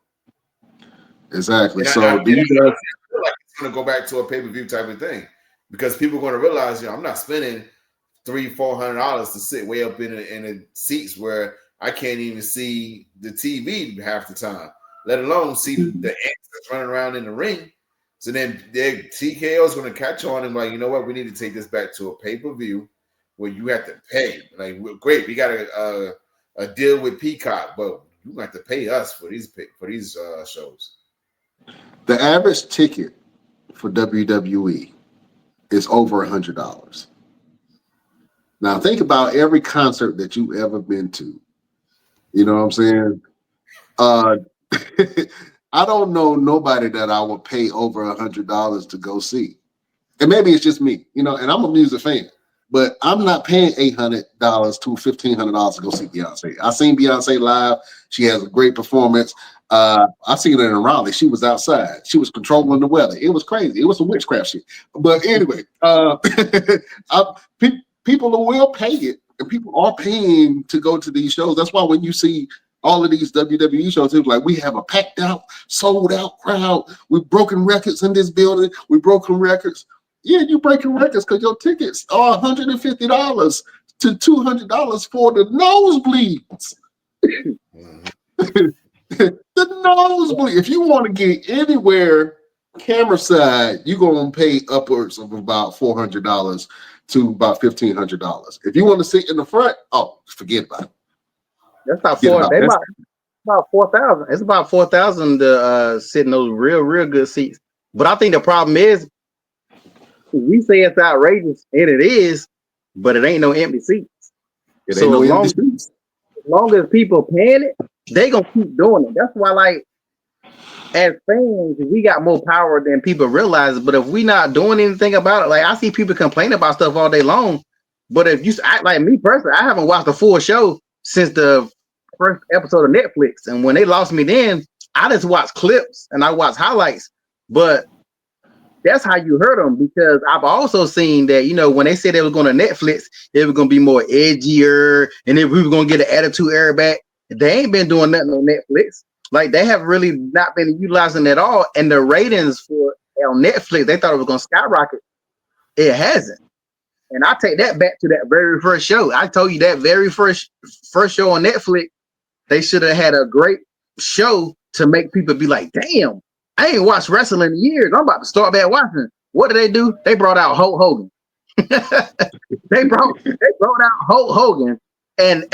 Speaker 1: Exactly.
Speaker 2: And
Speaker 1: so
Speaker 2: I feel like it's going to go back to a pay-per-view type of thing, because people are going to realize, I'm not spending $300-400 to sit way up in the seats where I can't even see the TV half the time, let alone see the ants that's running around in the ring. So then TKO is going to catch on and like, you know what, we need to take this back to a pay-per-view where you have to pay. Like, great, we got a deal with Peacock, but you have to pay us for these shows.
Speaker 1: The average ticket for WWE is over $100. Now think about every concert that you've ever been to. You know what I'm saying? I don't know nobody that I would pay over $100 to go see. And maybe it's just me, and I'm a music fan, but I'm not paying $800 to $1,500 to go see Beyonce. I seen Beyonce live. She has a great performance. I seen her in Raleigh. She was outside. She was controlling the weather. It was crazy. It was some witchcraft shit. But anyway, people will pay it, and people are paying to go to these shows. That's why when you see all of these WWE shows, it's like, we have a packed out, sold out crowd. We've broken records in this building. We've broken records. Yeah, you're breaking records because your tickets are $150 to $200 for the nosebleeds. The nosebleed. If you want to get anywhere camera side, you're going to pay upwards of about $400 to about $1,500. If you want to sit in the front, forget about it.
Speaker 6: That's about 4,000. It's about 4,000 to sit in those real good seats. But I think the problem is, we say it's outrageous, and it is, but it ain't no empty seats. As long as people paying it, they gonna keep doing it. That's why, like, as fans, we got more power than people realize. But if we not doing anything about it, like, I see people complain about stuff all day long. But if you, like me personally, I haven't watched a full show since the first episode of Netflix. And when they lost me then, I just watched clips and I watched highlights. But That's how you heard them, because I've also seen that, when they said they were going to Netflix, it was going to be more edgier, and if we were going to get an attitude era back, they ain't been doing nothing on Netflix. Like, they have really not been utilizing it at all. And the ratings for on Netflix, they thought it was going to skyrocket. It hasn't. And I take that back to that very first show. I told you that very first show on Netflix, they should have had a great show to make people be like, damn, I ain't watched wrestling in years. I'm about to start back watching. What did they do? They brought out Hulk Hogan. they brought out Hulk Hogan, and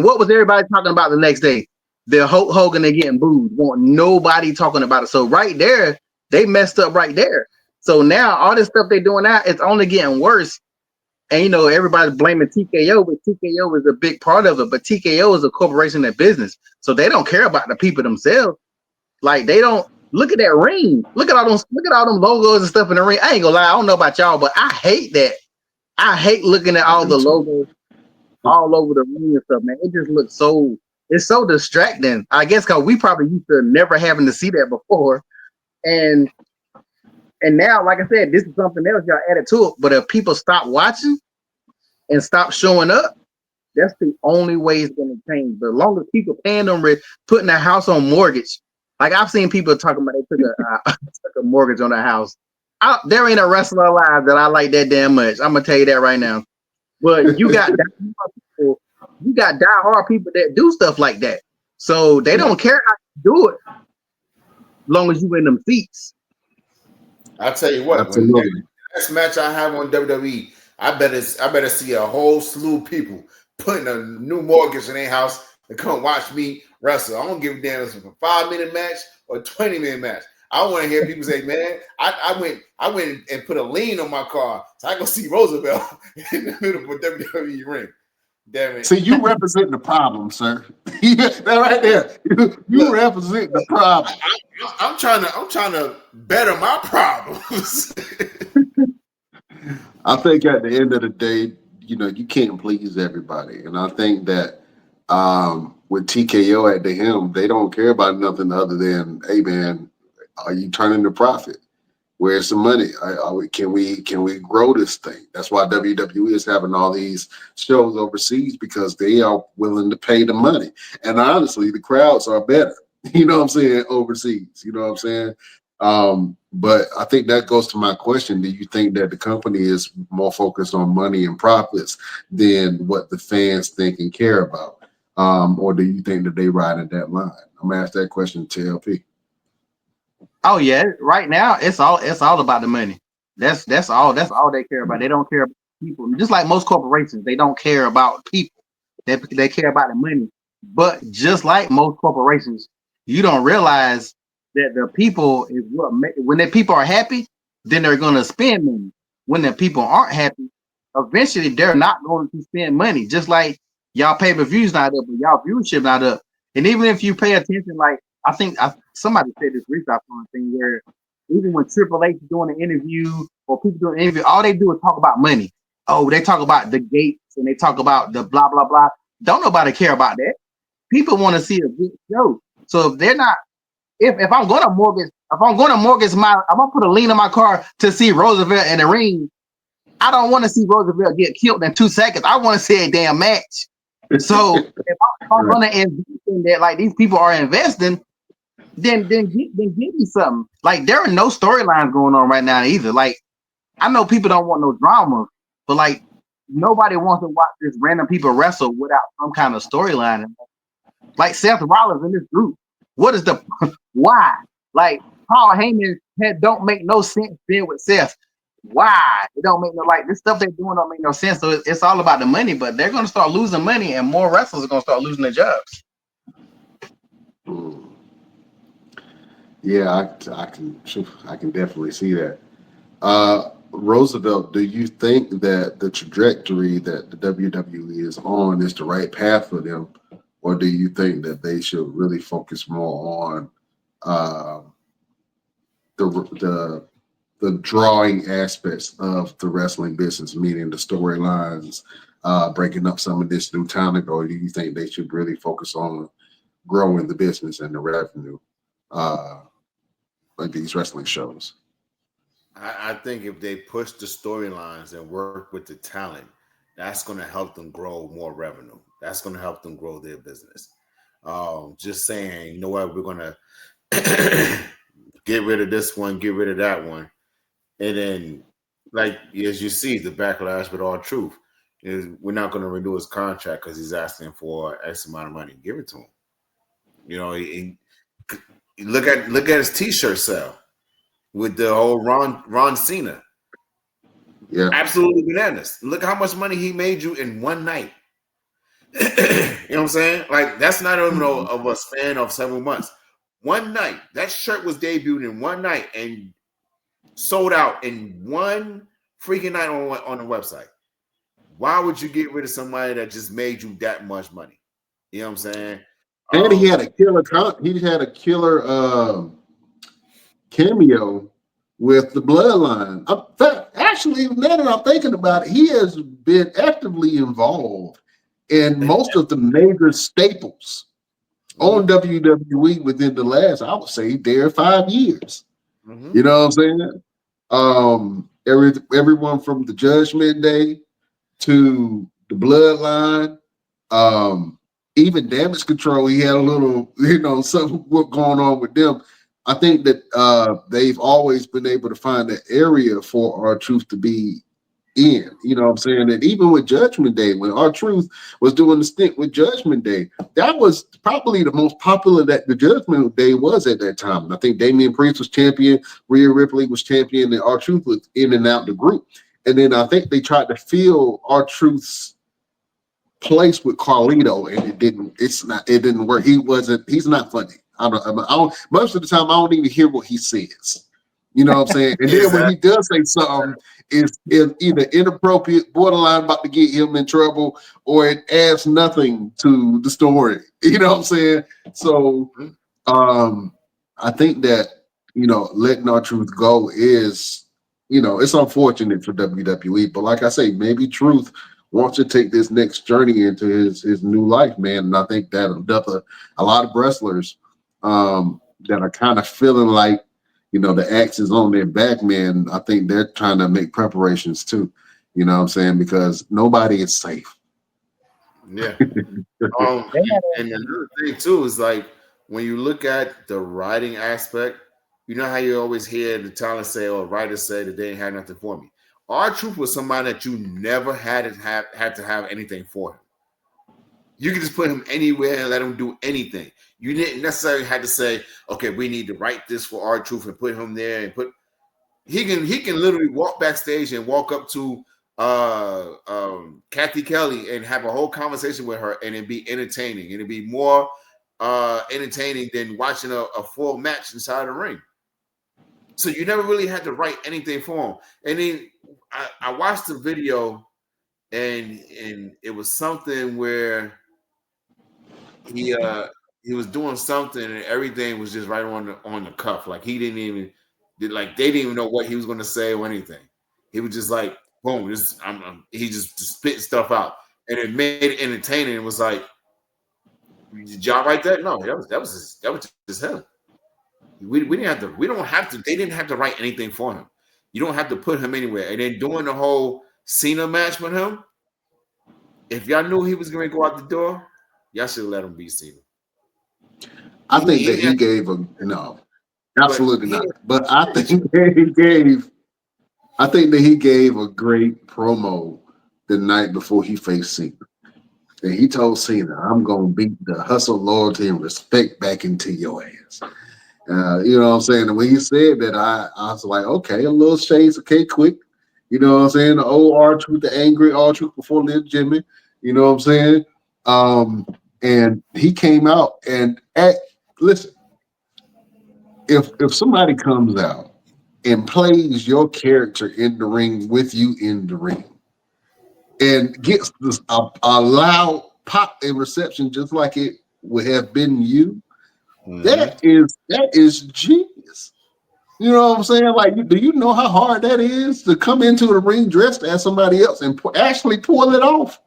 Speaker 6: what was everybody talking about the next day? The Hulk Hogan, they getting booed. Want nobody talking about it. So right there, they messed up right there. So now all this stuff they doing now, it's only getting worse. And everybody's blaming TKO, but TKO is a big part of it. But TKO is a corporation and business, so they don't care about the people themselves. Like, they don't look at that ring. Look at all them logos and stuff in the ring. I ain't gonna lie, I don't know about y'all, but I hate that. I hate looking at all the logos all over the ring and stuff, man. It just looks it's so distracting. I guess because we probably used to never having to see that before, and now, like I said, this is something else y'all added to it. But if people stop watching and stop showing up, that's the only way it's going to change. The longer people paying them, putting their house on mortgage. Like, I've seen people talking about they took a mortgage on their house. There ain't a wrestler alive that I like that damn much. I'm gonna tell you that right now. But you got diehard people that do stuff like that. So they don't care how you do it, long as you in them seats.
Speaker 2: I'll tell you what.
Speaker 1: Absolutely.
Speaker 2: When the next match I have on WWE, I better see a whole slew of people putting a new mortgage in their house to come watch me wrestle. I don't give a damn if it's a 5-minute match or a 20-minute match. I want to hear people say, "Man, I went and put a lien on my car so I go see Roosevelt in the middle of a WWE ring." Damn it!
Speaker 1: See, you represent the problem, sir. That right there. You represent the problem.
Speaker 2: I'm trying to better my problems.
Speaker 1: I think at the end of the day, you can't please everybody. And I think that with TKO at the helm, they don't care about nothing other than, hey man, are you turning the profit? Where's the money? Can we grow this thing? That's why WWE is having all these shows overseas, because they are willing to pay the money. And honestly, the crowds are better. You know what I'm saying? Overseas. You know what I'm saying? But I think that goes to my question. Do you think that the company is more focused on money and profits than what the fans think and care about? Or do you think that they ride in that line? I'm gonna ask that question to LP.
Speaker 6: Oh yeah, right now it's all about the money. That's all they care about. They don't care about people. Just like most corporations, they don't care about people. They care about the money. But just like most corporations, you don't realize that the people is when the people are happy, then they're going to spend money. When the people aren't happy, eventually they're not going to spend money. Just like y'all pay-per-views not up, but y'all viewership not up. And even if you pay attention, like I think somebody said this recently on a thing where even when Triple H is doing an interview or people doing an interview, all they do is talk about money. Oh, they talk about the gates and they talk about the blah blah blah. Don't nobody care about that. People want to see a good show. So if they're not, if I'm going to mortgage I'm gonna put a lien on my car to see Roosevelt in the ring. I don't want to see Roosevelt get killed in 2 seconds. I want to see a damn match. So if I'm gonna invest in that, like these people are investing, then give me something. Like, there are no storylines going on right now either. Like, I know people don't want no drama, but like nobody wants to watch this random people wrestle without some kind of storyline. Like Seth Rollins in this group. What is the why? Like Paul Heyman don't make no sense being with Seth. Why? It don't make no, like, this stuff they're doing don't make no sense. So it's all about the money, but they're gonna start losing money and more wrestlers are gonna start losing their jobs.
Speaker 1: Yeah, I can definitely see that. Roosevelt, do you think that the trajectory that the WWE is on is the right path for them, or do you think that they should really focus more on the drawing aspects of the wrestling business, meaning the storylines, breaking up some of this new talent, or do you think they should really focus on growing the business and the revenue, like these wrestling shows?
Speaker 2: I think if they push the storylines and work with the talent, that's going to help them grow more revenue. That's going to help them grow their business. Just saying, you know what, we're going to get rid of this one, get rid of that one, and then, like as you see, the backlash with all truth is we're not going to renew his contract because he's asking for X amount of money. Give it to him. You know, look at his T-shirt sale with the whole Ron Cena.
Speaker 1: Yeah.
Speaker 2: Absolutely bananas. Look how much money he made you in one night. You know what I'm saying? Like, that's not even of a span of several months. One night. That shirt was debuted in one night and sold out in one freaking night on the website. Why would you get rid of somebody that just made you that much money? You know what I'm saying?
Speaker 1: And he had a killer. He had a killer cameo with the Bloodline. Actually, now that I'm thinking about it, he has been actively involved in most of the major staples on WWE within the last, I would say, 5 years.
Speaker 2: Mm-hmm.
Speaker 1: You know what I'm saying? Everyone from the Judgment Day to the Bloodline, even Damage Control. He had a little, something going on with them. I think that they've always been able to find an area for R-Truth to be in. You know what I'm saying? And even with Judgment Day, when R-Truth was doing the stint with Judgment Day, that was probably the most popular that the Judgment Day was at that time. I think Damian Priest was champion, Rhea Ripley was champion, and R-Truth was in and out the group. And then I think they tried to fill R-Truth's place with Carlito, and it didn't. It didn't work. He's not funny. I don't. Most of the time, I don't even hear what he says. You know what I'm saying? And then when he does say something, it's either inappropriate, borderline about to get him in trouble, or it adds nothing to the story. You know what I'm saying? So, I think that letting R-Truth go is, it's unfortunate for WWE. But like I say, maybe Truth wants to take this next journey into his new life, man. And I think that a lot of wrestlers that are kind of feeling like, the axe is on their back, man. I think they're trying to make preparations too. You know what I'm saying? Because nobody is safe.
Speaker 2: Yeah. And another thing too is like when you look at the writing aspect, you know how you always hear the talent say or writers say that they ain't had nothing for me. R-Truth was somebody that you never had to have anything for him. You could just put him anywhere and let him do anything. You didn't necessarily have to say, okay, we need to write this for R-Truth and put him there and he can literally walk backstage and walk up to Kathy Kelly and have a whole conversation with her, and it'd be entertaining. And it'd be more entertaining than watching a full match inside the ring. So you never really had to write anything for him. And then I watched the video, and it was something where he was doing something, and everything was just right on the cuff. Like they didn't even know what he was going to say or anything. He was just like, boom, he just spit stuff out, and it made it entertaining. It was like, did y'all write that? No, that was just him. We don't have to. They didn't have to write anything for him. You don't have to put him anywhere. And then doing the whole Cena match with him, if y'all knew he was going to go out the door, y'all should let him be Cena.
Speaker 1: I think that he gave a no, absolutely not. But I think that he gave a great promo the night before he faced Cena. And he told Cena, "I'm gonna beat the hustle, loyalty, and respect back into your ass." You know what I'm saying? And when he said that, I was like, okay, a little shades of K Quick. You know what I'm saying? The old R-Truth, the angry R-Truth before Little Jimmy. You know what I'm saying? And he came out and listen, if somebody comes out and plays your character in the ring with you in the ring and gets a loud pop and reception just like it would have been you, that is genius. You know what I'm saying? Like, do you know how hard that is to come into the ring dressed as somebody else and actually pull it off,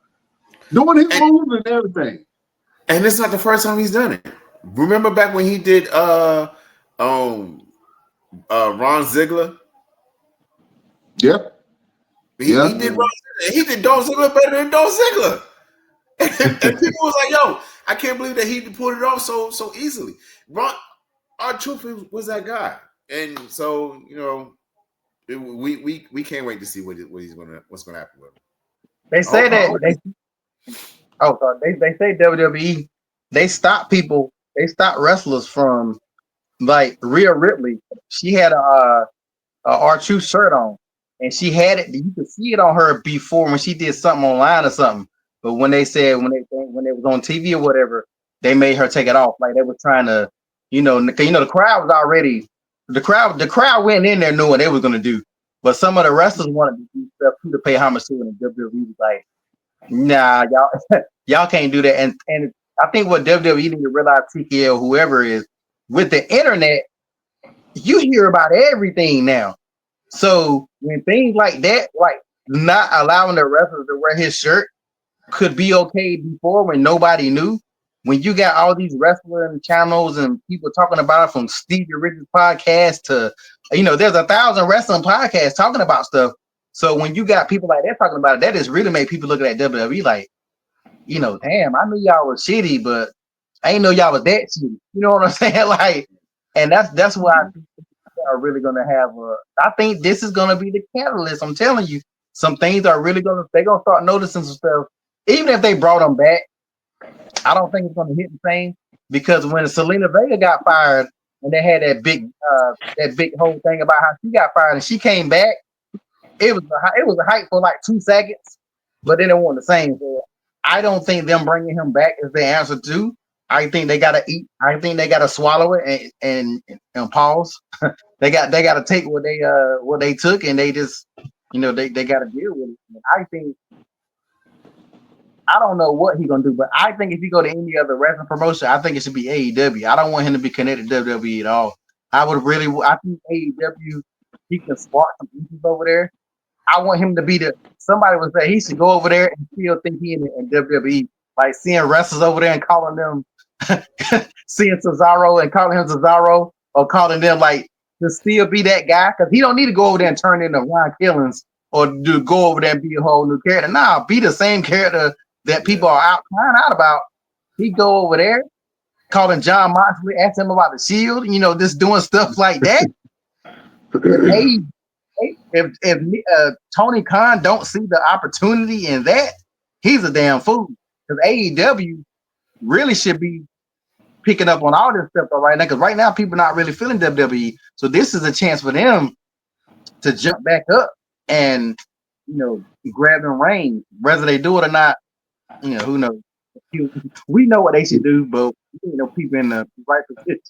Speaker 1: doing his moves and everything?
Speaker 2: And it's not the first time he's done it. Remember back when he did Ron Ziegler?
Speaker 1: Yeah.
Speaker 2: He
Speaker 1: Yeah.
Speaker 2: did he did Dolph Ziggler better than Dolph Ziggler. And people was like, "Yo, I can't believe that he pulled it off so easily." R-Truth was that guy, and so we can't wait to see what's gonna happen with him.
Speaker 6: They say that they say WWE they stop people, they stop wrestlers from like Rhea Ripley. She had a R-Truth shirt on, and she had it. You could see it on her before when she did something online or something. But when they said when it was on TV or whatever, they made her take it off. Like they were trying to, the crowd was already the crowd went in there knowing what they was gonna do. But some of the wrestlers wanted to do stuff too to pay homage to it, and WWE was like, nah, y'all can't do that. And I think what WWE need to realize, TKL, whoever is, with the internet, you hear about everything now. So when things like that, like not allowing the wrestler to wear his shirt, could be okay before when nobody knew. When you got all these wrestling channels and people talking about it, from Stevie Richards podcast to, there's 1,000 wrestling podcasts talking about stuff. So when you got people like that talking about it, that just really made people look at WWE like, damn, I knew y'all was shitty, but I ain't know y'all was that shitty. You know what I'm saying? Like, and that's why I think are really going to have I think this is going to be the catalyst. I'm telling you, some things are really they're going to start noticing some stuff. Even if they brought them back, I don't think it's going to hit the same, because when Selena Vega got fired and they had that big whole thing about how she got fired and she came back, it was a hype for like 2 seconds, but then it wasn't the same. So I don't think them bringing him back is the answer to. I think they gotta eat. I think they gotta swallow it and pause. They got to take what they took, and they just they got to deal with it. And I think, I don't know what he's gonna do, but I think if you go to any other wrestling promotion, I think it should be AEW. I don't want him to be connected to WWE at all. I think AEW, he can spark some issues over there. I want him to be somebody would say he should go over there and still think he in WWE, like seeing wrestlers over there and calling them, seeing Cesaro and calling him Cesaro, or calling them like, to still be that guy, because he don't need to go over there and turn into Ron Killings or go over there and be a whole new character. Nah, be the same character that people are crying out about. He go over there, calling John Moxley, asking him about the Shield, just doing stuff like that. If Tony Khan don't see the opportunity in that, he's a damn fool. Because AEW really should be picking up on all this stuff right now. Because right now people not really feeling WWE, so this is a chance for them to jump back up and grab them reins, whether they do it or not. Who knows? We know what they should do, but people in the right position.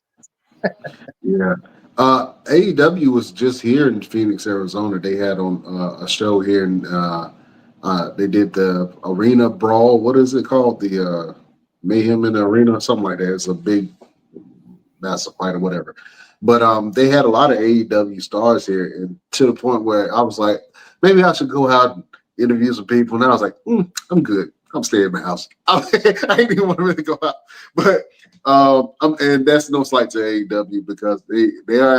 Speaker 1: Yeah. AEW was just here in Phoenix, Arizona. They had on a show here, and they did the Arena Brawl. What is it called? The Mayhem in the Arena, something like that. It's a big, massive fight or whatever. But they had a lot of AEW stars here, and to the point where I was like, maybe I should go out and interview some people. And I was like, I'm good. I'm staying in my house. I didn't even want to really go out, but and that's no slight to AEW, because they are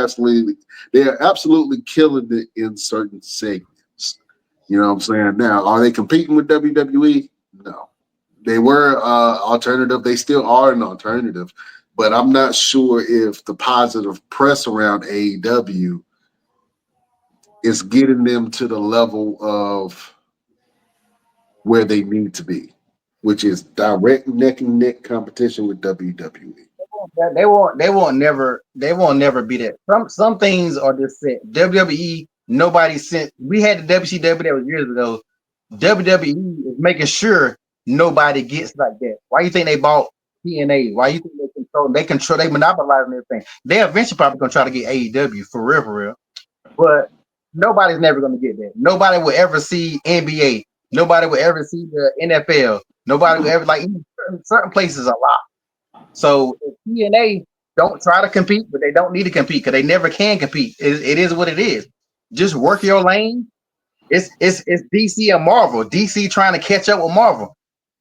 Speaker 1: absolutely killing it in certain segments. You know what I'm saying? Now, are they competing with WWE? No, they were alternative. They still are an alternative, but I'm not sure if the positive press around AEW is getting them to the level of where they need to be, which is direct neck and neck competition with WWE.
Speaker 6: They won't never be that. Some things are just set. WWE, nobody sent. We had the WCW that was years ago. WWE is making sure nobody gets like that. Why you think they bought TNA? Why you think they control, they monopolizing everything? They eventually probably gonna try to get AEW for real. But nobody's never gonna get that. Nobody will ever see NBA. Nobody will ever see the NFL. Nobody will ever, like, even certain places a lot. So if TNA don't try to compete, but they don't need to compete because they never can compete. It is what it is. Just work your lane. It's DC and Marvel. DC trying to catch up with Marvel.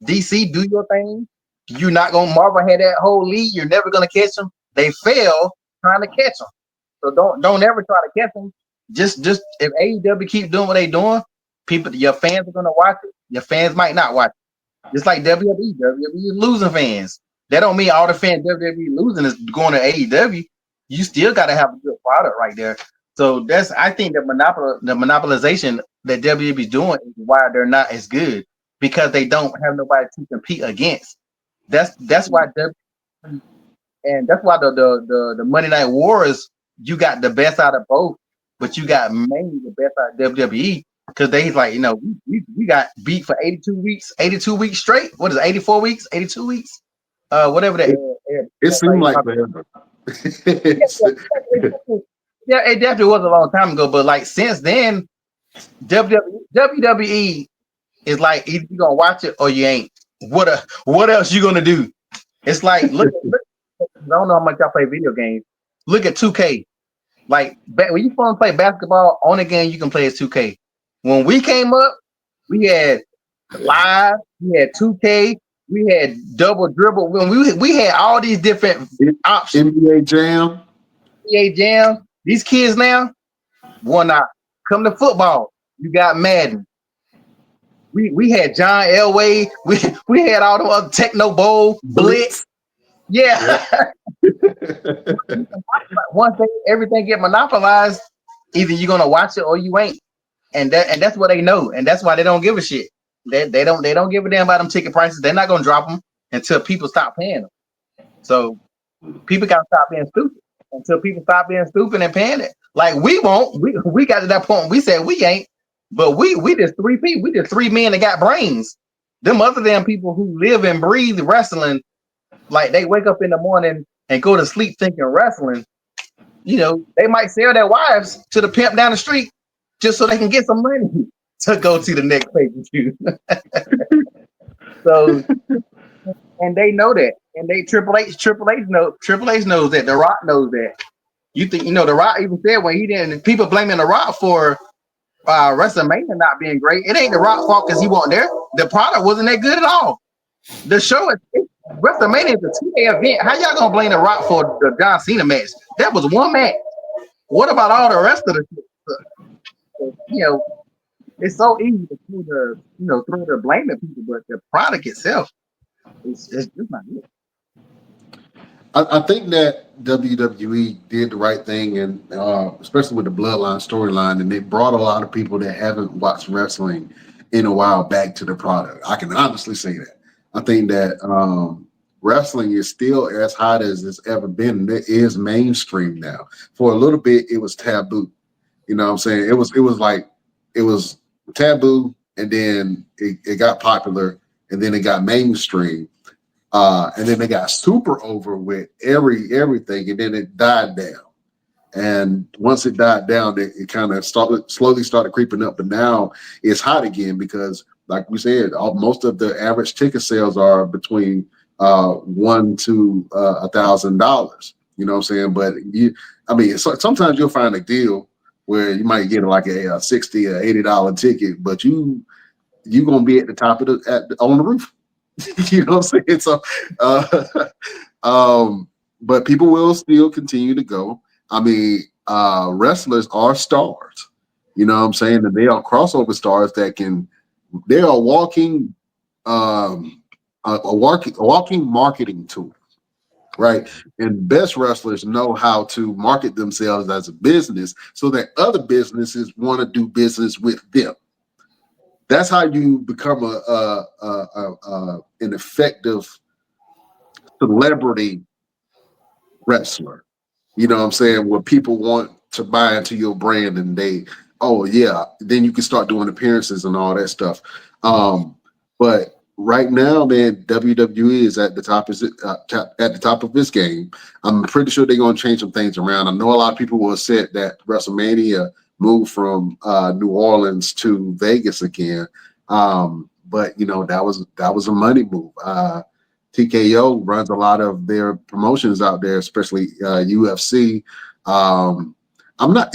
Speaker 6: DC, do your thing. You're not gonna. Marvel had that whole lead. You're never gonna catch them. They fail trying to catch them. So don't ever try to catch them. Just if AEW keep doing what they doing, your fans are gonna watch it. Your fans might not watch it. Just like WWE. WWE is losing fans. That don't mean all the fans WWE losing is going to AEW. You still got to have a good product right there. So I think the monopolization that WWE is doing is why they're not as good, because they don't have nobody to compete against. That's why and that's why the Monday Night Wars, you got the best out of both, but you got mainly the best out of WWE, because they like, we got beat for 82 weeks straight. What is it, 84 weeks, 82 weeks? Whatever that
Speaker 1: it seemed like forever.
Speaker 6: Yeah, it definitely was a long time ago, but like since then, WWE is like, either you gonna watch it or you ain't. What else you gonna do? It's like look, I don't know how much y'all play video games. Look at 2K. Like when you want to play basketball, only game you can play is 2K. When we came up, we had Live, we had 2K, we had Double Dribble. When we had all these different options.
Speaker 1: NBA Jam.
Speaker 6: NBA Jam. These kids now, not come to football. You got Madden. We had John Elway. We had all the other Techno Bowl, Blitz. Yeah. Once everything get monopolized, either you're gonna watch it or you ain't. And that's what they know, and that's why they don't give a shit. They don't give a damn about them ticket prices. They're not gonna drop them until people stop paying them. So people gotta stop being stupid. Until people stop being stupid and paying it. Like we won't. We got to that point. We said we ain't, but we just three people. We just three men that got brains. Them other damn people who live and breathe wrestling, like they wake up in the morning and go to sleep thinking wrestling. They might sell their wives to the pimp down the street just so they can get some money to go to the next pay-per-view. So, and they know that, and Triple H knows that. The Rock knows that. You think The Rock even said when he didn't. People blaming The Rock for WrestleMania not being great. It ain't The Rock fault because he wasn't there. The product wasn't that good at all. The show WrestleMania is a 2-day event. How y'all gonna blame The Rock for the John Cena match? That was one match. What about all the rest of the shit? It's so easy to throw the blame at people, but the product itself is just not good.
Speaker 1: I think that WWE did the right thing, and especially with the Bloodline storyline, and they brought a lot of people that haven't watched wrestling in a while back to the product. I can honestly say that. I think that wrestling is still as hot as it's ever been. It is mainstream now. For a little bit, it was taboo. You know what I'm saying? It was taboo, and then it got popular, and then it got mainstream. And then they got super over with everything, and then it died down. And once it died down, it kind of slowly started creeping up. But now it's hot again because, like we said, most of the average ticket sales are between $1,000 to $1,000. You know what I'm saying? But sometimes you'll find a deal where you might get like a $60 or $80 ticket, but you're gonna be at the top of on the roof. You know what I'm saying? So, but people will still continue to go. Wrestlers are stars. You know what I'm saying? And they are crossover stars they are walking, a walking marketing tool, right? And best wrestlers know how to market themselves as a business so that other businesses want to do business with them. That's how you become an effective celebrity wrestler. You know what I'm saying? Where people want to buy into your brand, and then you can start doing appearances and all that stuff. But right now, man, WWE is at the top. At the top of this game. I'm pretty sure they're going to change some things around. I know a lot of people were upset that WrestleMania moved from New Orleans to Vegas again. But that was a money move. TKO runs a lot of their promotions out there, especially UFC.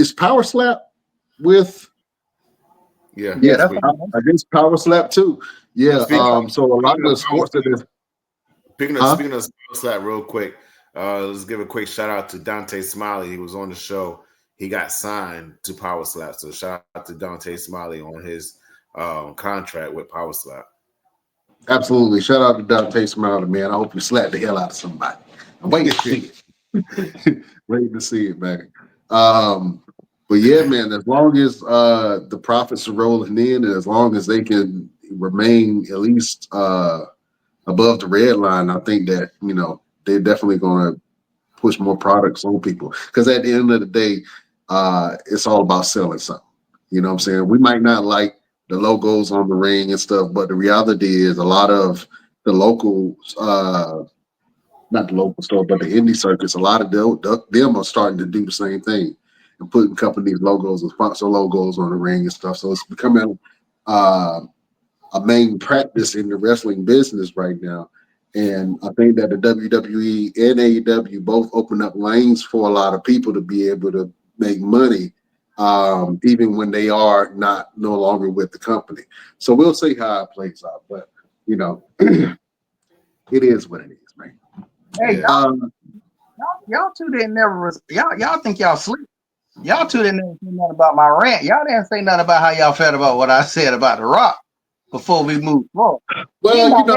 Speaker 1: Is Power Slap with?
Speaker 2: Yeah,
Speaker 6: that's
Speaker 1: I guess Power Slap too. Yeah. So a lot of the sports that is.
Speaker 2: Speaking of Slap, real quick, let's give a quick shout out to Dante Smiley. He was on the show. he got signed to Power Slap. So shout out to Dante Smiley on his contract with Power Slap.
Speaker 1: Absolutely. Shout out to Dante Smiley, man. I hope you slap the hell out of somebody. I'm waiting to see it. Waiting to see it, man. But yeah, man, as long as the profits are rolling in and as long as they can remain at least above the red line, I think that, they're definitely going to push more products on people. Because at the end of the day, it's all about selling something. You know what I'm saying? We might not like the logos on the ring and stuff, but the reality is a lot of the local, not the local store, but the indie circuits, a lot of them are starting to do the same thing and putting companies' logos and sponsor logos on the ring and stuff. So it's becoming a main practice in the wrestling business right now. And I think that the WWE and AEW both open up lanes for a lot of people to be able to make money, even when they are no longer with the company. So we'll see how it plays out. But, it is what it is, man.
Speaker 6: Hey, y'all two didn't never y'all think y'all sleep. Y'all two didn't say nothing about my rant. Y'all didn't say nothing about how y'all felt about what I said about The Rock before we move forward.
Speaker 1: Well,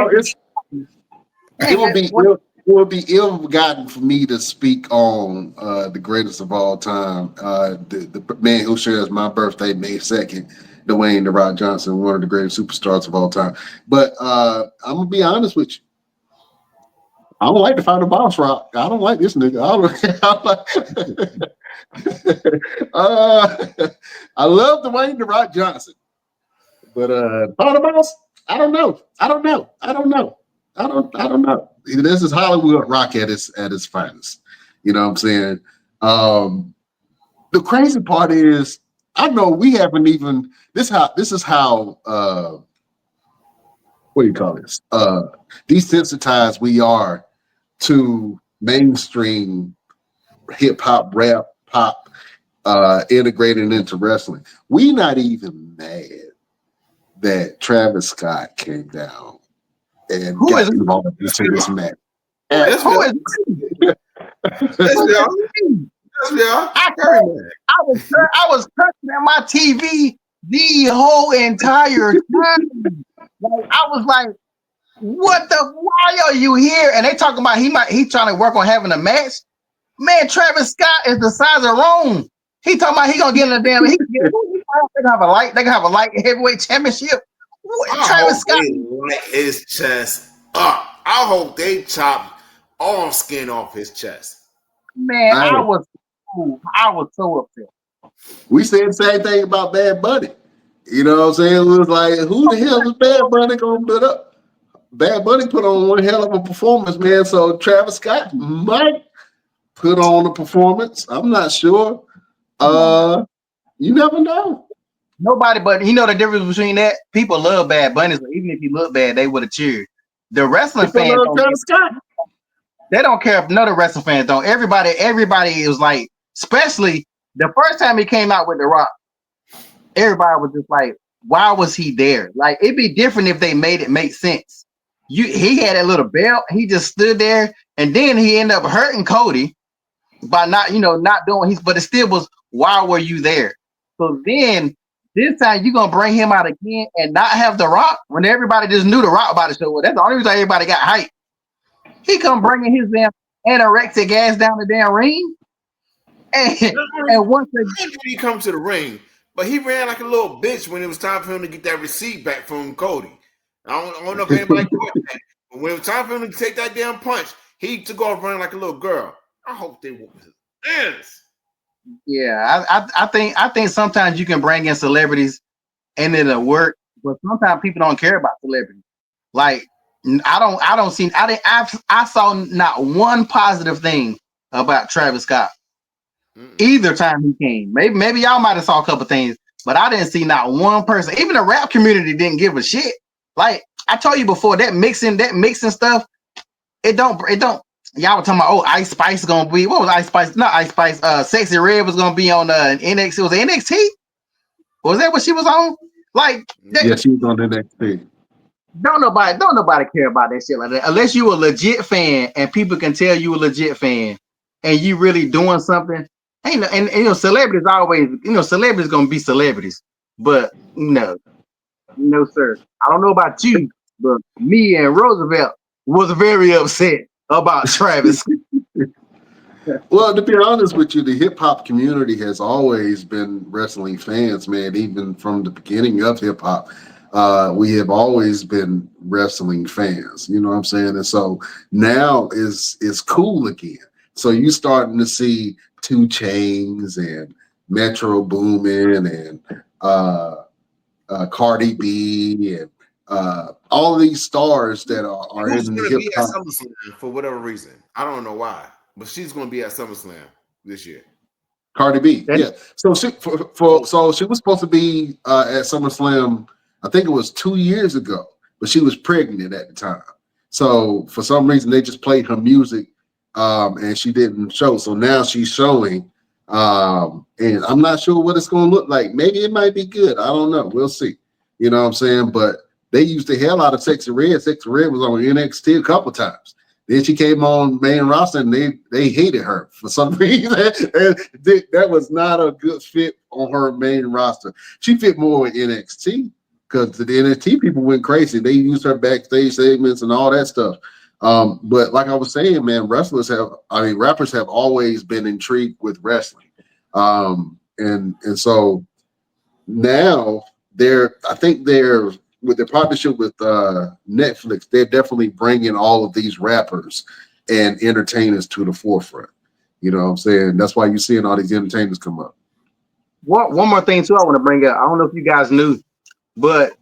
Speaker 1: it would be ill-gotten for me to speak on the greatest of all time, the man who shares my birthday, May 2nd, Dwayne "The Rock" Johnson, one of the greatest superstars of all time. But I'm gonna be honest with you. I don't like the Final Boss Rock. I don't like this nigga. I love Dwayne "The Rock" Johnson, but Final Boss, I don't know. This is Hollywood Rock at its finest. You know what I'm saying? The crazy part is, I know we haven't even. This is how. What do you call this? Desensitized we are to mainstream hip hop, rap, pop, integrated into wrestling. We not even mad that Travis Scott came down and got involved into this match.
Speaker 6: Who is I was cursing at my TV the whole entire time. Like, I was like, "What the? Why are you here?" And they talking about he trying to work on having a match. Man, Travis Scott is the size of Rome. He talking about he gonna get in the damn. They can have a light heavyweight championship. Travis Scott
Speaker 2: light his chest up. I hope they chop all skin off his chest.
Speaker 6: Man, I was so upset.
Speaker 1: We said the same thing about Bad Bunny. You know what I'm saying? It was like, who the hell is Bad Bunny gonna put up? Bad Bunny put on one hell of a performance, man. So Travis Scott might put on a performance. I'm not sure. You never know.
Speaker 6: Nobody, but you know the difference between that. People love Bad Bunny, so even if he looked bad, they would have cheered. The wrestling fans they don't care if none of the wrestling fans don't. Everybody is like, especially the first time he came out with The Rock, everybody was just like, why was he there? Like, it'd be different if they made it make sense. He had that little belt, he just stood there, and then he ended up hurting Cody by not doing his, but it still was, why were you there? So then this time you're gonna bring him out again and not have The Rock when everybody just knew The Rock about the show. Well, that's the only reason everybody got hyped. He come bringing his damn anorexic ass down the damn ring, and once
Speaker 2: he come to the ring, but he ran like a little bitch when it was time for him to get that receipt back from Cody. I don't know if anybody caught that. But when it was time for him to take that damn punch, he took off running like a little girl. I hope they whoop his ass.
Speaker 6: Yeah, I think sometimes you can bring in celebrities and it'll work, but sometimes people don't care about celebrities. Like, I saw not one positive thing about Travis Scott either time he came. Maybe y'all might have saw a couple things, but I didn't see not one person. Even the rap community didn't give a shit. Like I told you before, that mixing stuff, it don't. Y'all were talking about, Ice Spice is gonna be, what was Ice Spice? Not Ice Spice. Sexy Red was gonna be on NXT. It was NXT. Was that what she was on? Like,
Speaker 1: yeah, she was on NXT.
Speaker 6: Don't nobody care about that shit like that unless you a legit fan and people can tell you a legit fan and you really doing something ain't no, and you know, celebrities always, you know, celebrities gonna be celebrities, but no, sir. I don't know about you, but me and Roosevelt was very upset about Travis.
Speaker 1: Well, to be honest with you, the hip hop community has always been wrestling fans, man. Even from the beginning of hip hop, we have always been wrestling fans. You know what I'm saying? And so now is cool again. So you starting to see Two Chains and Metro Boomin and Cardi B and all these stars that are
Speaker 2: Who's
Speaker 1: in the
Speaker 2: going to
Speaker 1: hip
Speaker 2: be at
Speaker 1: hop.
Speaker 2: SummerSlam for whatever reason? I don't know why, but she's going to be at SummerSlam this year.
Speaker 1: Cardi B, yeah. So so she was supposed to be at SummerSlam. I think it was 2 years ago, but she was pregnant at the time. So for some reason, they just played her music, and she didn't show. So now she's showing, and I'm not sure what it's going to look like. Maybe it might be good. I don't know. We'll see. You know what I'm saying? But they used the hell out of Sexy Red. Sexy Red was on NXT a couple times. Then she came on main roster and they hated her for some reason. And that was not a good fit on her main roster. She fit more with NXT because the NXT people went crazy. They used her backstage segments and all that stuff. But like I was saying, man, rappers have always been intrigued with wrestling. And so now I think they're with their partnership with Netflix, they're definitely bringing all of these rappers and entertainers to the forefront. You know what I'm saying? That's why you're seeing all these entertainers come up.
Speaker 6: One more thing too, I want to bring up. I don't know if you guys knew, but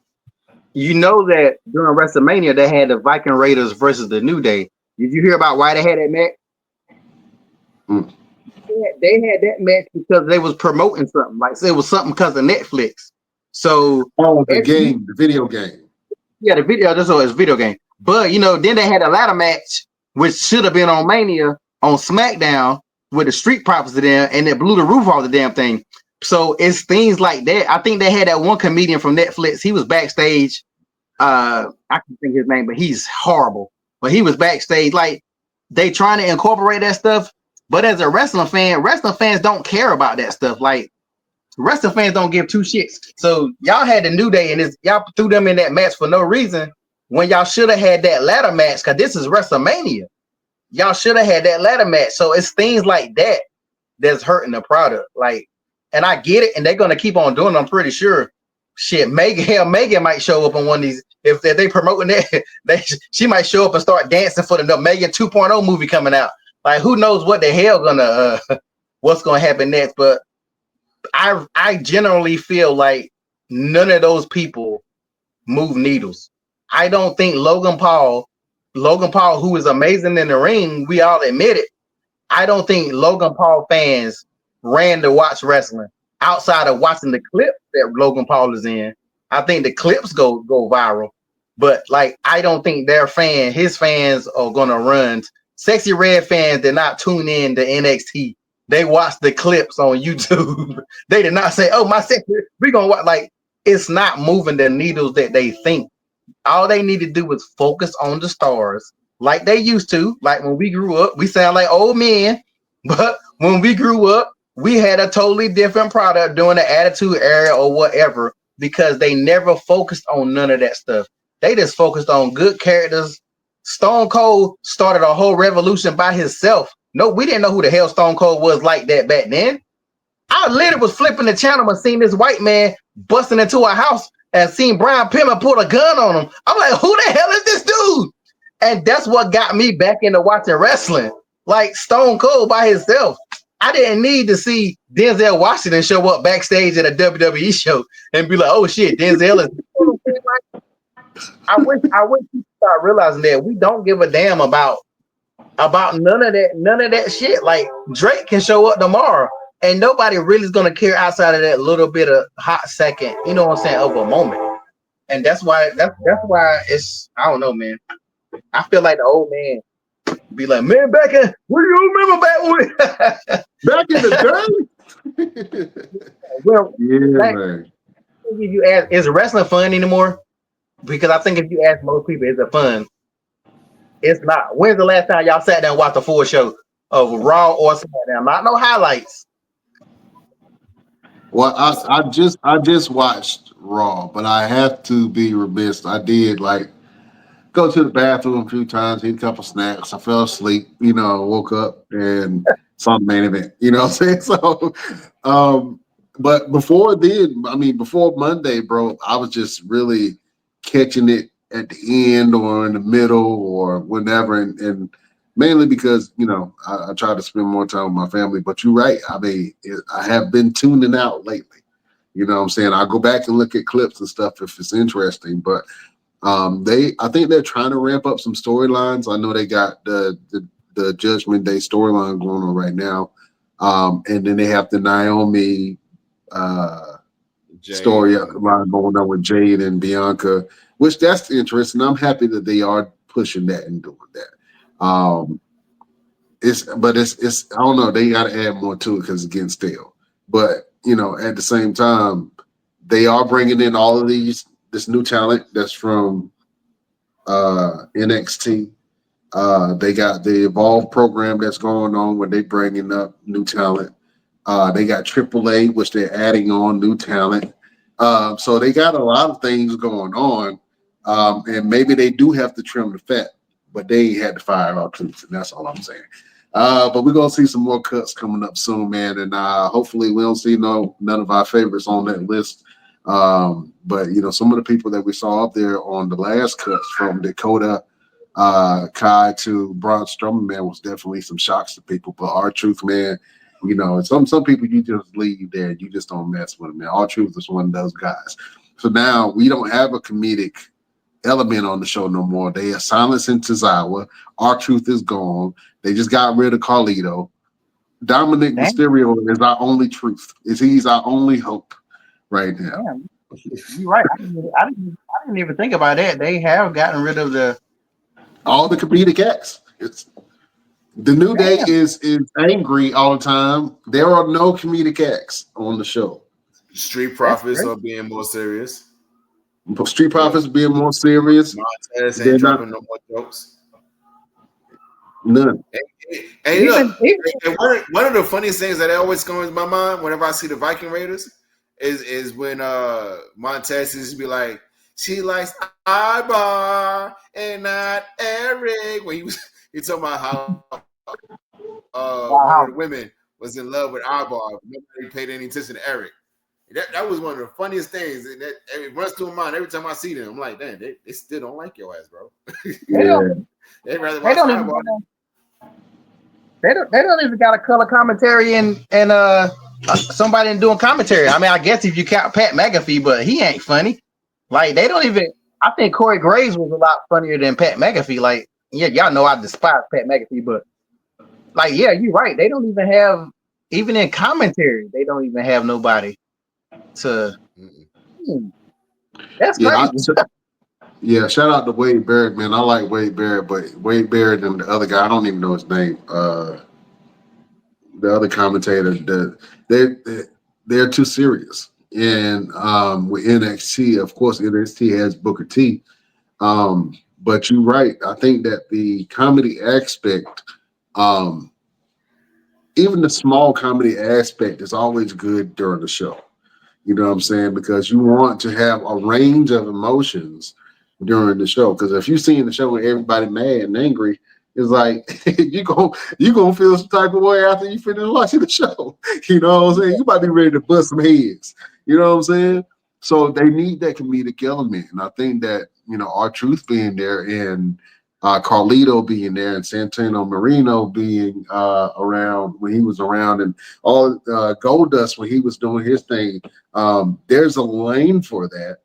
Speaker 6: you know that during WrestleMania they had the Viking Raiders versus the New Day. Did you hear about why they had that match?
Speaker 1: Mm.
Speaker 6: They had that match because they was promoting something. Like so it was something because of Netflix. So
Speaker 1: the video game.
Speaker 6: Yeah, the video. That's always video game. But you know, then they had a ladder match, which should have been on Mania on SmackDown with the Street Profits of them, and it blew the roof off the damn thing. So it's things like that. I think they had that one comedian from Netflix. He was backstage. I can't think his name, but he's horrible. But he was backstage. Like they trying to incorporate that stuff. But as a wrestling fans don't care about that stuff. Like wrestling fans don't give two shits. So y'all had the New Day and y'all threw them in that match for no reason when y'all should have had that ladder match because this is WrestleMania. Y'all should have had that ladder match. So it's things like that that's hurting the product. Like, and I get it, and they're gonna keep on doing it, I'm pretty sure. Shit, Megan might show up on one of these if they promoting that. She might show up and start dancing for the Megan 2.0 movie coming out. Like, who knows what the hell what's gonna happen next? But I generally feel like none of those people move needles. I don't think Logan Paul, who is amazing in the ring, we all admit it. I don't think Logan Paul fans ran to watch wrestling outside of watching the clip that Logan Paul is in. I think the clips go viral, but like I don't think his fans are gonna run. Sexy Red fans did not tune in to NXT. They watched the clips on YouTube. They did not say, "Oh, my sexy, we gonna watch." Like it's not moving the needles that they think. All they need to do is focus on the stars, like they used to. Like when we grew up, we sound like old men, but when we grew up, we had a totally different product during the Attitude Era or whatever because they never focused on none of that stuff. They just focused on good characters. Stone Cold started a whole revolution by himself. No, we didn't know who the hell Stone Cold was like that back then. I literally was flipping the channel and seen this white man busting into a house and seen Brian Pillman pull a gun on him. I'm like, who the hell is this dude? And that's what got me back into watching wrestling. Like Stone Cold by himself. I didn't need to see Denzel Washington show up backstage at a WWE show and be like, oh shit, Denzel is. I wish people start realizing that we don't give a damn about none of that shit. Like Drake can show up tomorrow and nobody really is gonna care outside of that little bit of hot second, you know what I'm saying, of a moment. And that's why it's I don't know, man. I feel like the old man be like, man, what do you remember back when
Speaker 1: back in the day?
Speaker 6: Well,
Speaker 1: yeah, man.
Speaker 6: If you ask, is wrestling fun anymore? Because I think if you ask most people, is it fun? It's not. When's the last time y'all sat down and watched a full show of Raw or SmackDown? Not no highlights.
Speaker 1: Well, I just watched Raw, but I have to be remiss. I did like go to the bathroom a few times, eat a couple snacks. I fell asleep, woke up and saw the main event. You know what I'm saying? So, um, but before then, I mean, before Monday, bro, I was just really catching it at the end or in the middle or whenever, and mainly because I try to spend more time with my family. But you're right. I mean, I have been tuning out lately. You know what I'm saying? I go back and look at clips and stuff if it's interesting, but I think they're trying to ramp up some storylines. I know they got the Judgment Day storyline going on right now, and then they have the Naomi
Speaker 2: Jade
Speaker 1: storyline going on with Jade and Bianca, which that's interesting. I'm happy that they are pushing that and doing that. It's I don't know. They got to add more to it because it's getting stale. But at the same time, they are bringing in all of this new talent that's from NXT. They got the Evolve program that's going on where they bringing up new talent. They got AAA, which they're adding on new talent. So they got a lot of things going on, and maybe they do have to trim the fat, but they had to fire our troops, and that's all I'm saying. But we're gonna see some more cuts coming up soon, man, and hopefully we don't see none of our favorites on that list. But some of the people that we saw up there on the last cuts from Dakota Kai to Braun Strowman, man, was definitely some shocks to people. But R-Truth, man, some people you just leave there, you just don't mess with them, man. R-Truth is one of those guys. So now we don't have a comedic element on the show no more. They are silencing Tozawa. R-Truth is gone. They just got rid of Carlito. Dominic Mysterio is our only truth. He's our only hope right now.
Speaker 6: Damn. You're right. I didn't even think about that. They have gotten rid of
Speaker 1: all the comedic acts. It's the New Day is angry all the time. There are no comedic acts on the show.
Speaker 2: Street Profits are being more serious.
Speaker 1: Street Profits being more serious.
Speaker 2: Montez ain't dropping no more jokes.
Speaker 1: None.
Speaker 2: Hey, look, one of the funniest things that always comes to my mind whenever I see the Viking Raiders is when Montez used to be like, she likes Ibar and not Eric. When he talking about how one of the women was in love with Ibar, nobody paid any attention to Eric. That was one of the funniest things, and that it runs through my mind every time I see them. I'm like, damn, they still don't like your ass, bro. They'd rather watch Ibar.
Speaker 6: They don't even got a color commentary and somebody doing commentary. I mean, I guess if you count Pat McAfee, but he ain't funny. Like they don't even. I think Corey Graves was a lot funnier than Pat McAfee. Like, yeah, y'all know I despise Pat McAfee, but like, yeah, you're right. They don't even have, even in commentary, they don't even have nobody to. That's crazy.
Speaker 1: Yeah, shout out to Wade Barrett, man. I like Wade Barrett, but Wade Barrett and the other guy, I don't even know his name. The other commentator, they're too serious. And with NXT, of course, NXT has Booker T. But you're right. I think that the comedy aspect, even the small comedy aspect, is always good during the show. You know what I'm saying? Because you want to have a range of emotions during the show. Because if you see in the show and everybody mad and angry, it's like you gonna feel some type of way after you finish watching the show. You know what I'm saying? You might be ready to bust some heads. You know what I'm saying? So they need that comedic element, and I think that R-Truth being there and Carlito being there and Santino Marino being around when he was around, and all Goldust when he was doing his thing. There's a lane for that.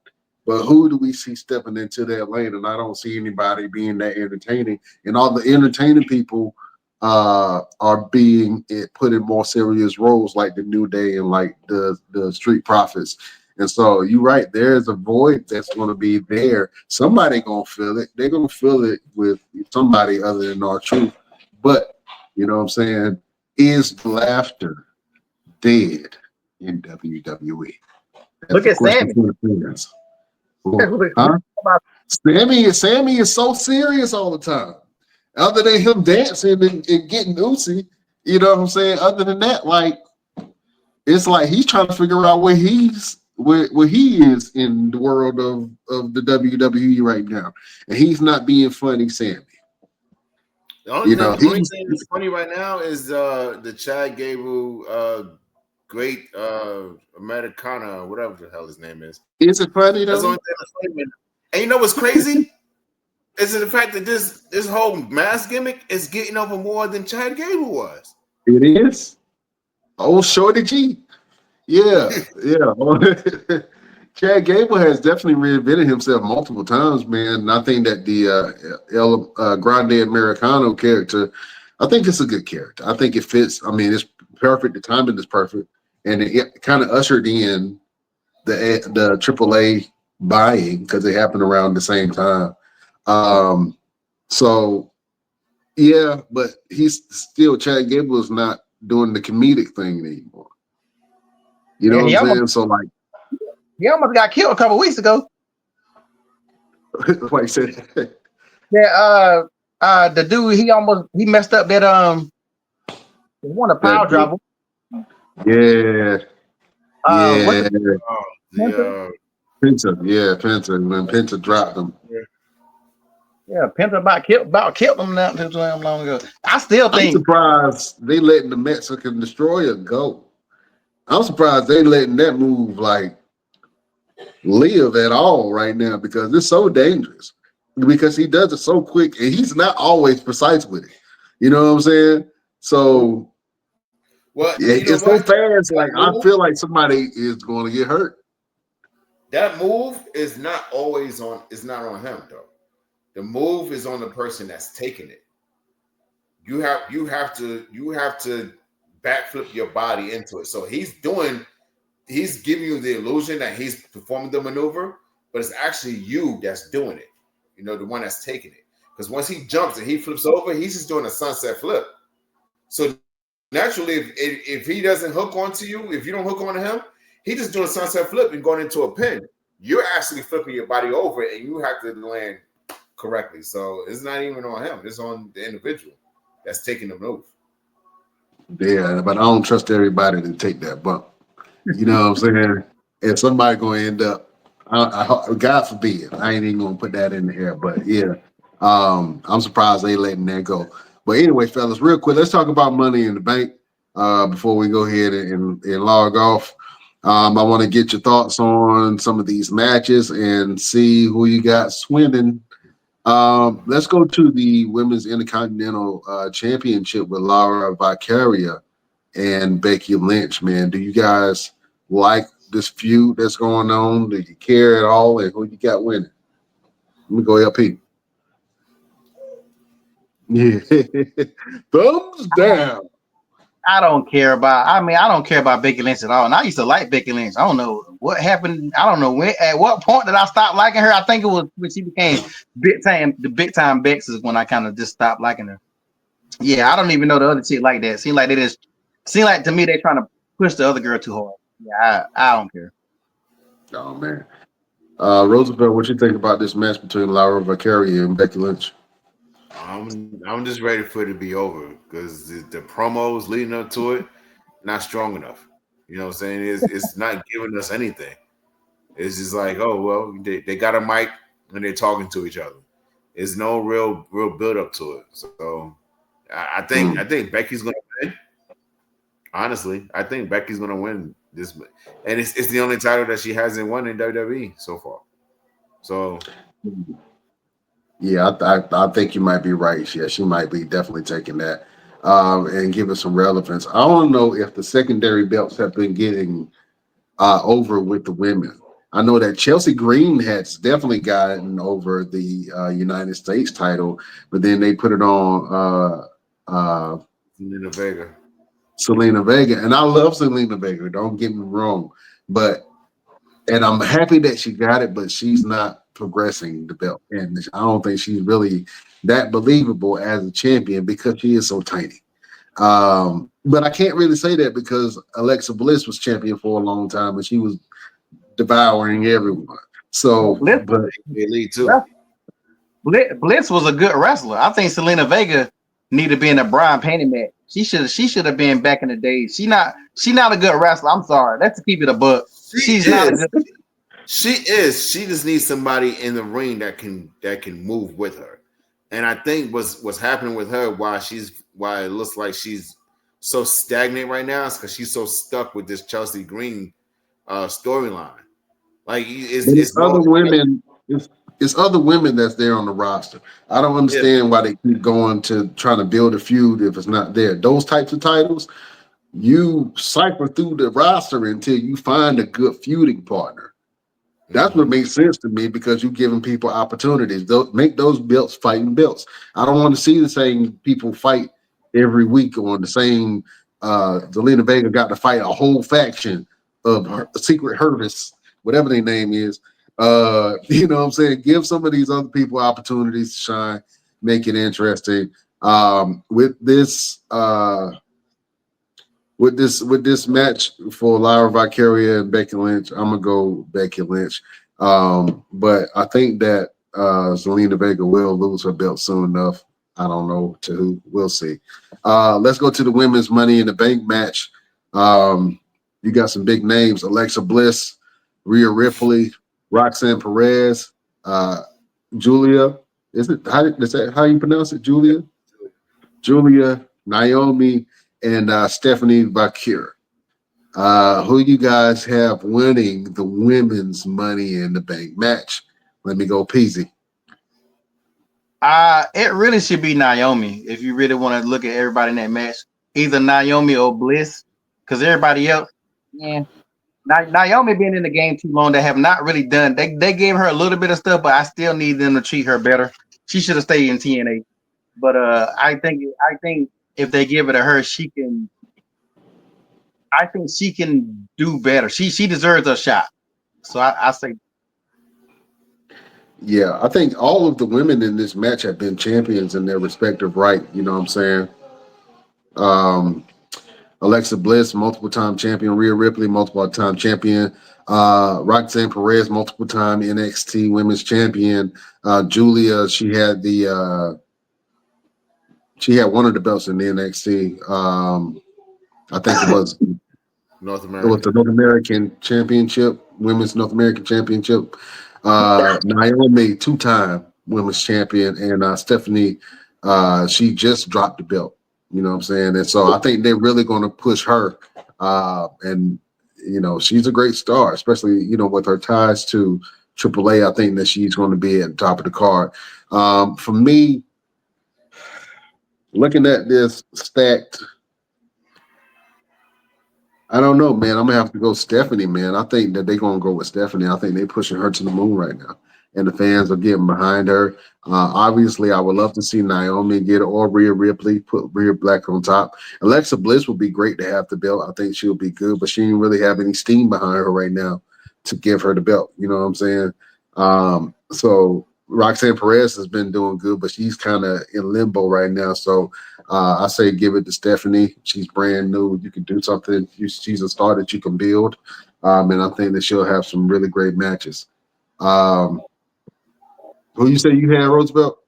Speaker 1: But who do we see stepping into that lane? And I don't see anybody being that entertaining. And all the entertaining people are being put in more serious roles, like the New Day and like the Street Profits. And so you're right. There's a void that's going to be there. Somebody going to feel it. They're going to feel it with somebody other than R-Truth. But you know what I'm saying? Is laughter dead in WWE?
Speaker 6: Look at Sammy.
Speaker 1: Huh? Sammy is so serious all the time. Other than him dancing and getting oozy, you know what I'm saying? Other than that, like it's like he's trying to figure out where he is in the world of the WWE right now, and he's not being funny, Sammy.
Speaker 2: The only
Speaker 1: You
Speaker 2: thing,
Speaker 1: know,
Speaker 2: the only thing that's funny right now is the Chad Gable great Americana, whatever the hell his name is.
Speaker 1: is it funny
Speaker 2: That's the
Speaker 1: though?
Speaker 2: only thing that's funny. And you know what's crazy? Is the fact that this whole mask gimmick is getting over more than Chad Gable was.
Speaker 1: It is. Oh, Shorty G. Yeah, yeah. Chad Gable has definitely reinvented himself multiple times, man. And I think that the El Grande Americano character, I think it's a good character. I think it fits. I mean, it's perfect. The timing is perfect, and it kind of ushered in the AAA buying because it happened around the same time. So yeah, but he's still Chad Gable is not doing the comedic thing anymore. You know
Speaker 6: Yeah,
Speaker 1: what I'm saying? So like.
Speaker 6: he almost got killed a couple weeks ago.
Speaker 1: Like I said,
Speaker 6: Yeah, the dude he messed up that he won a power driver.
Speaker 1: yeah,
Speaker 6: What's
Speaker 2: The
Speaker 1: Penta, yeah, Penta. When Penta dropped him,
Speaker 6: yeah, Penta about killed him not too damn long ago. I still
Speaker 1: I'm
Speaker 6: think
Speaker 1: surprised they letting the Mexican destroyer go. I'm surprised they letting that move like live at all right now because it's so dangerous. Because he does it so quick and he's not always precise with it. You know what I'm saying? So
Speaker 2: well,
Speaker 1: yeah,
Speaker 2: you know
Speaker 1: it's so
Speaker 2: what?
Speaker 1: fast.
Speaker 2: That
Speaker 1: Like I
Speaker 2: move,
Speaker 1: feel like somebody is going to get hurt.
Speaker 2: that move is not always on. It's not on him though. The move is on the person that's taking it. You have to backflip your body into it. So he's giving you the illusion that he's performing the maneuver, but it's actually you that's doing it. You know, the one that's taking it. Because once he jumps and he flips over, he's just doing a sunset flip. So naturally, if he doesn't hook onto you, if you don't hook onto him, he's just doing a sunset flip and going into a pin. You're actually flipping your body over, and you have to land correctly. So it's not even on him; it's on the individual that's taking the move.
Speaker 1: Yeah, but I don't trust everybody to take that bump. You know what I'm saying? If somebody gonna end up, God forbid, I ain't even gonna put that in the air. But yeah, I'm surprised they letting that go. But anyway, fellas, real quick, let's talk about Money in the Bank before we go ahead and log off. I want to get your thoughts on some of these matches and see who you got swinging. Let's go to the Women's Intercontinental Championship with Laura Vicaria and Becky Lynch, man. Do you guys like this feud that's going on? Do you care at all? And who you got winning? Let me go LP. Yeah. Thumbs down.
Speaker 6: I don't care about. I mean, I don't care about Becky Lynch at all. And I used to like Becky Lynch. I don't know what happened. I don't know when. At what point did I stop liking her? I think it was when she became big time. The big time Bex is when I kind of just stopped liking her. Yeah, I don't even know the other chick like that. Seem like to me they're trying to push the other girl too hard. Yeah, I don't care.
Speaker 1: Oh man. Roosevelt, what you think about this match between Laura Vicaria and Becky Lynch?
Speaker 2: I'm just ready for it to be over because the promos leading up to it not strong enough. You know what I'm saying? It's not giving us anything. It's just like, oh well, they got a mic and they're talking to each other. There's no real build up to it. So I think Becky's gonna win. Honestly, I think Becky's gonna win this, and it's the only title that she hasn't won in WWE so far. So
Speaker 1: Yeah, I think you might be right. Yeah, she might be definitely taking that and giving some relevance. I don't know if the secondary belts have been getting over with the women. I know that Chelsea Green has definitely gotten over the United States title, but then they put it on
Speaker 2: Selena Vega.
Speaker 1: Selena Vega, and I love Selena Vega. Don't get me wrong, and I'm happy that she got it, but she's not progressing the belt, and I don't think she's really that believable as a champion because she is so tiny. But I can't really say that because Alexa Bliss was champion for a long time, and she was devouring everyone. So,
Speaker 6: Bliss,
Speaker 1: but
Speaker 2: Elite too.
Speaker 6: Bliss was a good wrestler. I think Selena Vega need to be in a Brian Payne match. She should have been back in the day. She not a good wrestler. I'm sorry. That's to keep it a buck. She's not a good.
Speaker 2: She is. She just needs somebody in the ring that can move with her. And I think what's happening with her, why it looks like she's so stagnant right now, is because she's so stuck with this Chelsea Green storyline. Like
Speaker 1: But it's
Speaker 2: it's
Speaker 1: other
Speaker 2: more.
Speaker 1: women. It's other women that's there on the roster. I don't
Speaker 2: Yeah.
Speaker 1: understand why they keep going to trying to build a feud if it's not there. Those types of titles, you cycle through the roster until you find a good feuding partner. That's what makes sense to me because you're giving people opportunities. Make those belts fighting belts. I don't want to see the same people fight every week on the same. Zelina Vega got to fight a whole faction of Secret Hervis, whatever their name is. You know what I'm saying? Give some of these other people opportunities to shine, make it interesting. With this match for Lyra Valkyria and Becky Lynch, I'm gonna go Becky Lynch. But I think that Zelina Vega will lose her belt soon enough. I don't know to who. We'll see. Let's go to the women's Money in the Bank match. You got some big names: Alexa Bliss, Rhea Ripley, Roxanne Perez, Julia. Is that how you pronounce it? Julia, Naomi, and Stephanie Bakir. Who you guys have winning the women's Money in the Bank match? Let me go, Peasy.
Speaker 6: It really should be Naomi if you really want to look at everybody in that match. Either Naomi or Bliss, because everybody else, yeah. Naomi been in the game too long. They have not really done. They gave her a little bit of stuff, but I still need them to treat her better. She should have stayed in TNA. But I think if they give it to her, she can. I think she can do better. She deserves a shot. So I say
Speaker 1: Yeah, I think all of the women in this match have been champions in their respective right. You know what I'm saying? Um, Alexa Bliss, multiple time champion. Rhea Ripley, multiple time champion. Roxanne Perez, multiple time NXT Women's Champion. Julia, she had one of the belts in the NXT. I think it was
Speaker 2: North
Speaker 1: It was
Speaker 2: American.
Speaker 1: the North American Championship, Women's North American Championship. Naomi, two-time Women's Champion, and Stephanie, she just dropped the belt. You know what I'm saying? And so I think they're really going to push her. And she's a great star, especially with her ties to AAA. I think that she's going to be at the top of the card. For me, looking at this stacked. I don't know, man. I'm gonna have to go Stephanie, man. I think that they're gonna go with Stephanie. I think they're pushing her to the moon right now, and the fans are getting behind her. Obviously, I would love to see Naomi get it or Rhea Ripley put Rhea Black on top. Alexa Bliss would be great to have the belt. I think she'll be good, but she didn't really have any steam behind her right now to give her the belt. You know what I'm saying? So Roxanne Perez has been doing good, but she's kind of in limbo right now. So I say give it to Stephanie. She's brand new. You can do something. She's a star that you can build. And I think that she'll have some really great matches. Who you say you had, Roosevelt?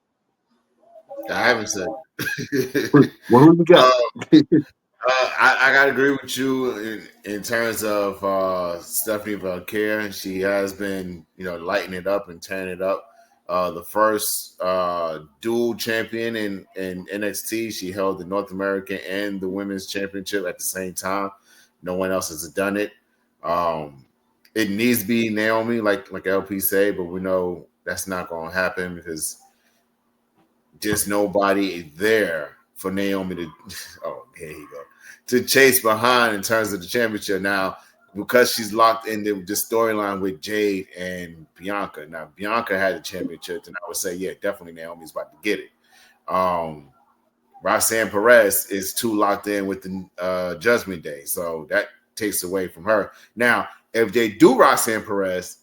Speaker 2: I haven't said.
Speaker 1: Well, who you got?
Speaker 2: I gotta agree with you in terms of Stephanie Valkyria. She has been, lighting it up and tearing it up. The first dual champion in NXT. She held the North American and the Women's Championship at the same time. No one else has done it. It needs to be Naomi, like LP say, but we know that's not going to happen because just nobody there for Naomi to. Oh, here you go. To chase behind in terms of the championship now, because she's locked in the storyline with Jade and Bianca. Now, Bianca had the championship, and I would say, yeah, definitely Naomi's about to get it. Roxanne Perez is too locked in with the Judgment Day, so that takes away from her. Now, if they do Roxanne Perez,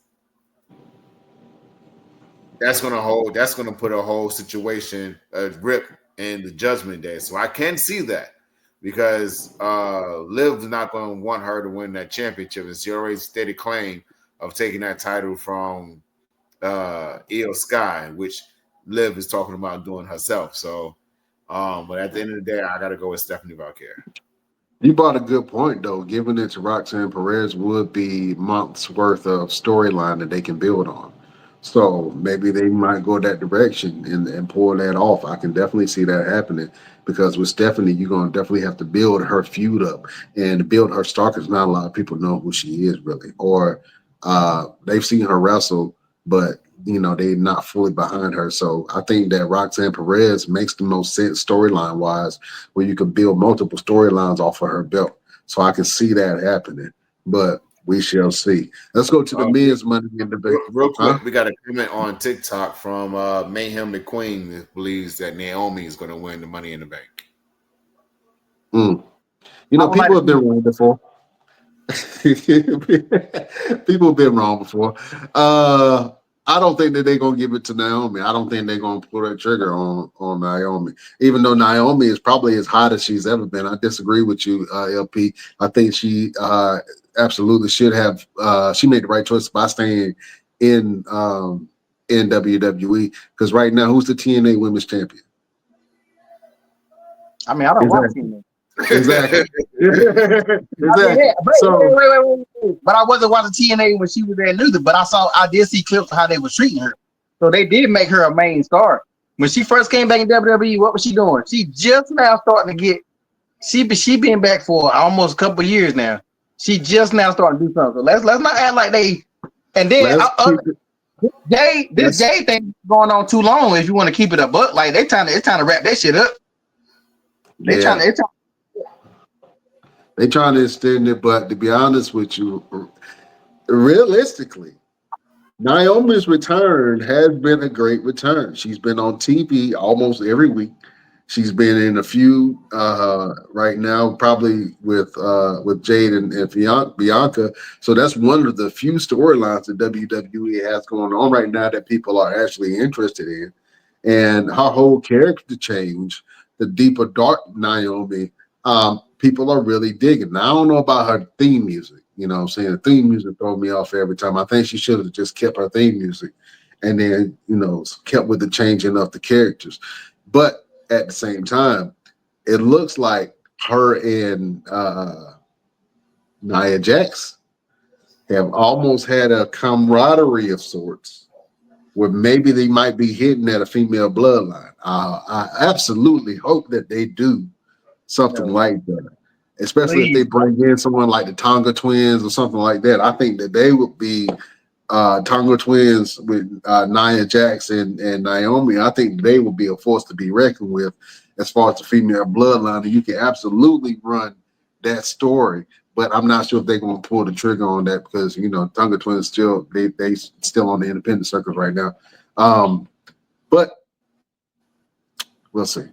Speaker 2: that's gonna put a whole situation rip in the Judgment Day. So I can see that. Because Liv's not going to want her to win that championship. And she already stated claim of taking that title from Io Sky, which Liv is talking about doing herself. So But at the end of the day, I got to go with Stephanie Valkyrie.
Speaker 1: You brought a good point, though. Giving it to Roxanne Perez would be months worth of storyline that they can build on. So maybe they might go that direction and pull that off. I can definitely see that happening because with Stephanie, you're going to definitely have to build her feud up and build her star because not a lot of people know who she is really, or they've seen her wrestle, but they're not fully behind her. So I think that Roxanne Perez makes the most sense storyline wise, where you can build multiple storylines off of her belt. So I can see that happening, but we shall see. Let's go to the men's Money in the Bank.
Speaker 2: Real quick, we got a comment on TikTok from Mayhem McQueen that believes that Naomi is going to win the Money in the Bank.
Speaker 1: People have been wrong before. People have been wrong before. I don't think that they're gonna give it to Naomi. I don't think they're gonna pull that trigger on Naomi, even though Naomi is probably as hot as she's ever been. I disagree with you, LP. I think she absolutely should have. She made the right choice by staying in WWE because right now, who's the TNA Women's Champion?
Speaker 6: I mean, I don't watch TNA.
Speaker 1: Exactly.
Speaker 6: Exactly. But I wasn't watching TNA when she was there neither. But I did see clips of how they were treating her. So they did make her a main star. When she first came back in WWE, what was she doing? She just now starting to get. She been back for almost a couple of years now. She just now starting to do something. So let's not act like they. And then this gay thing going on too long. If you want to keep it a buck, like it's time to wrap that shit up. They're
Speaker 1: trying to extend it, but to be honest with you, realistically, Naomi's return has been a great return. She's been on TV almost every week. She's been in a few right now, probably with Jade and Bianca. So that's one of the few storylines that WWE has going on right now that people are actually interested in. And her whole character change, the deeper dark Naomi, people are really digging. Now, I don't know about her theme music. You know what I'm saying? The theme music throws me off every time. I think she should have just kept her theme music and then, kept with the changing of the characters. But at the same time, it looks like her and Nia Jax have almost had a camaraderie of sorts where maybe they might be hitting at a female bloodline. I absolutely hope that they do something like that, especially if they bring in someone like the Tonga Twins or something like that. I think that they would be Tonga Twins with Nia Jax and Naomi. I think they would be a force to be reckoned with as far as the female bloodline. And you can absolutely run that story, but I'm not sure if they're going to pull the trigger on that because Tonga Twins still they still on the independent circuit right now. But we'll see.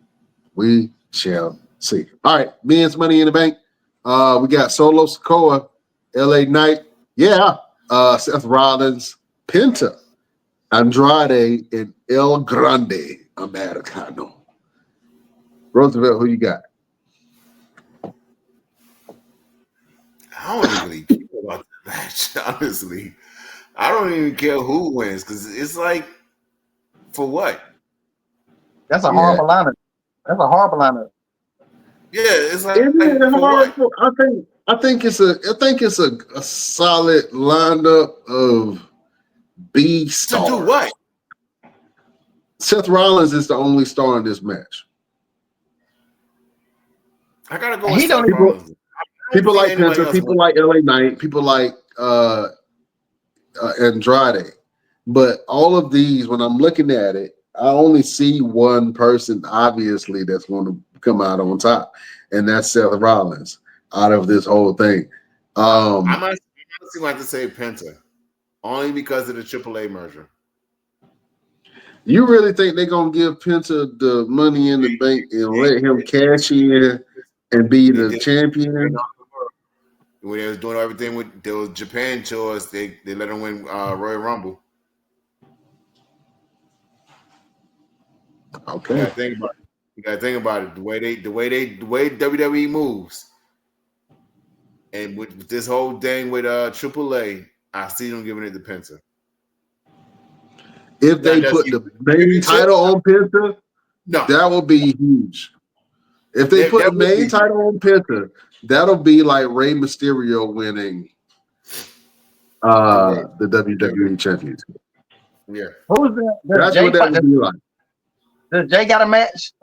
Speaker 1: We shall see. All right, men's Money in the Bank. We got Solo Sikoa, LA Knight, Seth Rollins, Penta, Andrade, and El Grande Americano. Roosevelt, who you got?
Speaker 2: I don't even really care about the match, honestly. I don't even care who wins because it's like, for what?
Speaker 6: That's a horrible lineup. That's a horrible lineup.
Speaker 2: Yeah, it's like for what?
Speaker 1: I think it's a solid lineup of B stars.
Speaker 2: To do what?
Speaker 1: Seth Rollins is the only star in this match.
Speaker 2: I gotta go with Seth Rollins.
Speaker 1: People like Penta, people like LA Knight, people like Andrade. But all of these, when I'm looking at it, I only see one person, obviously, that's going to come out on top, and that's Seth Rollins out of this whole thing.
Speaker 2: I must have to say Penta, only because of the AAA merger.
Speaker 1: You really think they're going to give Penta the Money in the Bank and let him cash in and be the champion?
Speaker 2: When they was doing everything with those Japan tours, they let him win Royal Rumble.
Speaker 1: Okay.
Speaker 2: You gotta think about it. The way WWE moves, and with this whole thing with AAA, I see them giving it to Penta.
Speaker 1: If they put the main title on Penta,
Speaker 2: No,
Speaker 1: That would be huge. If they put
Speaker 2: that
Speaker 1: the
Speaker 2: would
Speaker 1: main
Speaker 2: be
Speaker 1: title on Penta, that'll be like Rey Mysterio winning
Speaker 2: the world.
Speaker 1: the WWE Championship.
Speaker 2: Yeah.
Speaker 6: Who's the does
Speaker 1: That's
Speaker 6: Jay
Speaker 1: what that would be like.
Speaker 6: does Jay got a match?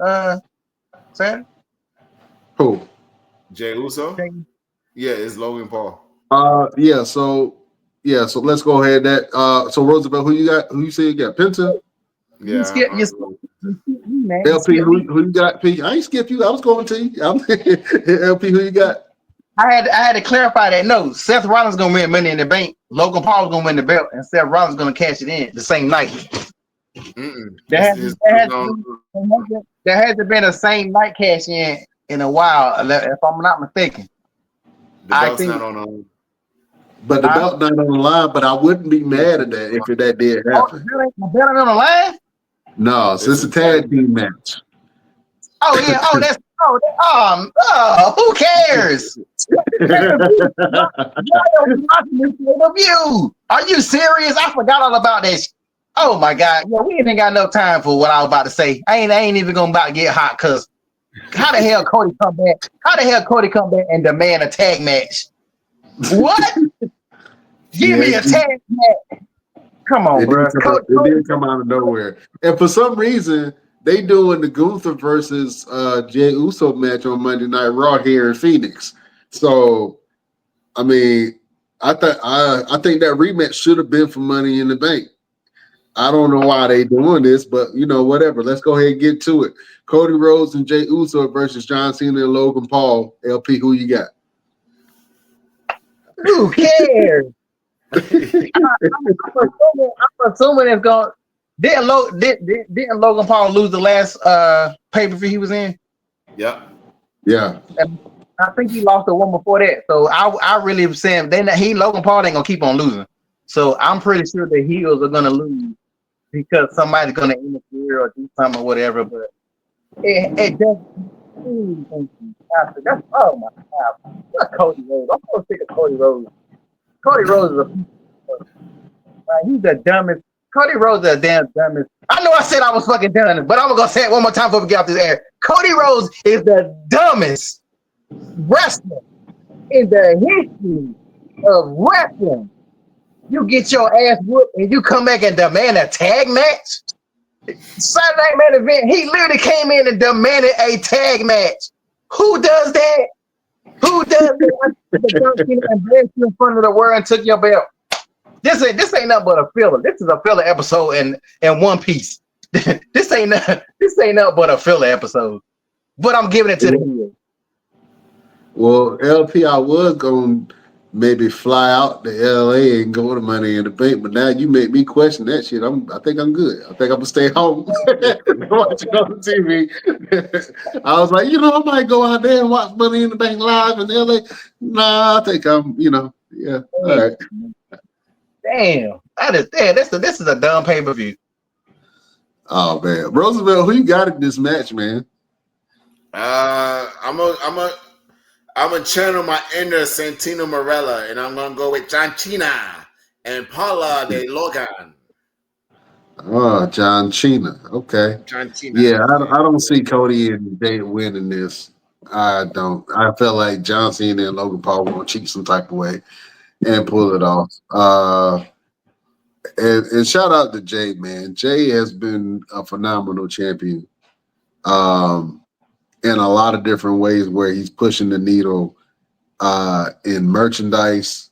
Speaker 6: Sam?
Speaker 1: Who?
Speaker 2: Jay Uso? Yeah, it's Logan Paul.
Speaker 1: So let's go ahead. So Roosevelt, who you got? Who you say you got? Penta?
Speaker 6: You
Speaker 2: Yeah.
Speaker 6: skip you skip me, man. You
Speaker 1: LP,
Speaker 6: skip
Speaker 1: who
Speaker 6: me.
Speaker 1: you got? P. I ain't skip you. I was going to you. LP, who you got?
Speaker 6: I had to clarify that. No, Seth Rollins gonna win Money in the Bank. Logan Paul's gonna win the belt, and Seth Rollins gonna cash it in the same night. There hasn't been a same night cash in a while, if I'm not mistaken.
Speaker 2: The belt's not on.
Speaker 1: But the belt not on the line. But I wouldn't be mad at that if that did happen.
Speaker 6: The belt ain't on the line.
Speaker 1: No, so it's a tag team match.
Speaker 6: Oh yeah. Oh, that's who cares? Are you serious? I forgot all about this. Oh my god. Yeah, we ain't got no time for what I was about to say. I ain't even gonna about to get hot because how the hell Cody come back? How the hell Cody come back and demand a tag match? What? Give me a tag match. Come on, bro.
Speaker 1: It didn't come out of nowhere. And for some reason, they doing the Gunther versus Jey Uso match on Monday Night Raw here in Phoenix. So, I mean, I think that rematch should have been for Money in the Bank. I don't know why they doing this, but whatever. Let's go ahead and get to it. Cody Rhodes and Jey Uso versus John Cena and Logan Paul. LP, who you got?
Speaker 6: Who cares? I'm assuming it's going. Didn't Logan Paul lose the last pay-per-view he was in?
Speaker 2: Yeah.
Speaker 1: Yeah.
Speaker 6: I think he lost the one before that. So I really am saying Logan Paul ain't gonna keep on losing. So I'm pretty sure the heels are gonna lose because somebody's gonna interfere or do something or whatever. But it just that's oh my god. What's Cody Rhodes? I'm so sick of Cody Rhodes. Cody Rhodes is he's the dumbest. Cody Rhodes is the damn dumbest. I know I said I was fucking done, but I'm gonna say it one more time before we get off this air. Cody Rhodes is the dumbest wrestler in the history of wrestling. You get your ass whooped and you come back and demand a tag match. Saturday Night Main Event, he literally came in and demanded a tag match. Who does that? Who does that? Embarrassed you in front of the world and took your belt. This ain't nothing but a filler. This is a filler episode in one piece. this ain't nothing but a filler episode. But I'm giving it to the heels.
Speaker 1: Well, LP, I was going to maybe fly out to LA and go to Money in the Bank, but now you made me question that shit. I think I'm good. I think I'm going to stay home and watch it on TV. I was like, I might go out there and watch Money in the Bank live in LA. Nah, I think I'm, yeah. All right.
Speaker 6: Damn. This is a dumb pay-per-view.
Speaker 1: Oh, man. Roosevelt, who you got in this match, man?
Speaker 2: I'm gonna channel my inner Santino Marella, and I'm gonna go with John Cena and Paula de Logan.
Speaker 1: Oh, John Cena. Okay.
Speaker 2: John Cena.
Speaker 1: Yeah, I don't see Cody and Jay winning this. I don't. I feel like John Cena and Logan Paul will cheat some type of way and pull it off. And shout out to Jay, man. Jay has been a phenomenal champion. In a lot of different ways where he's pushing the needle in merchandise.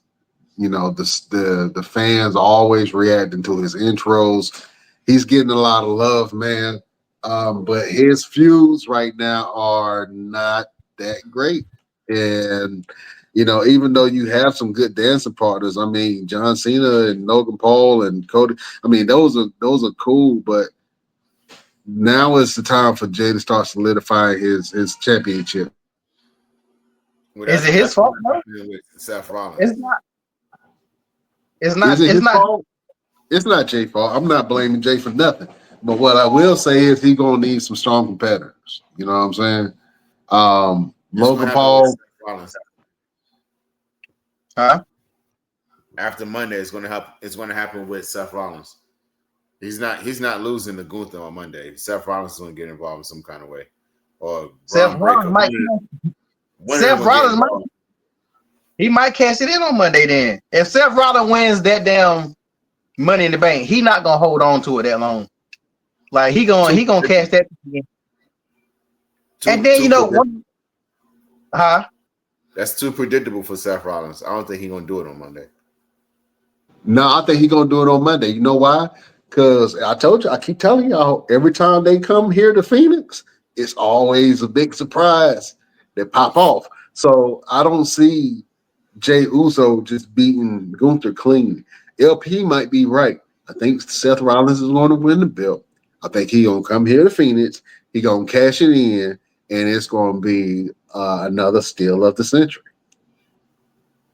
Speaker 1: The fans always reacting to his intros. He's getting a lot of love, man. But his feuds right now are not that great. And even though you have some good dancing partners, I mean, John Cena and Logan Paul and Cody, I mean, those are cool, but now is the time for Jay to start solidifying his championship.
Speaker 6: Is it his fault? No?
Speaker 2: Seth Rollins.
Speaker 6: It's not. It's not.
Speaker 1: Is it
Speaker 6: it's
Speaker 1: his
Speaker 6: not.
Speaker 1: fault? It's not Jay's fault. I'm not blaming Jay for nothing. But what I will say is he's gonna need some strong competitors. You know what I'm saying? Logan Paul.
Speaker 6: Huh?
Speaker 2: After Monday, it's gonna happen with Seth Rollins. He's not losing to Gunther on Monday. Seth Rollins is going to get involved in some kind of way, or
Speaker 6: Seth
Speaker 2: Braun Breaker.
Speaker 6: Rollins might. Seth Rollins might cash it in on Monday. Then, if Seth Rollins wins that damn Money in the Bank, he not gonna hold on to it that long. Like he gonna cash that. And then
Speaker 2: that's too predictable for Seth Rollins. I don't think he's gonna do it on Monday.
Speaker 1: No, I think he's gonna do it on Monday. You know why? Because I told you, I keep telling y'all, every time they come here to Phoenix, it's always a big surprise that pop off. So I don't see Jey Uso just beating Gunther clean. LP might be right. I think Seth Rollins is going to win the belt. I think he's going to come here to Phoenix. He's going to cash it in, and it's going to be another steal of the century.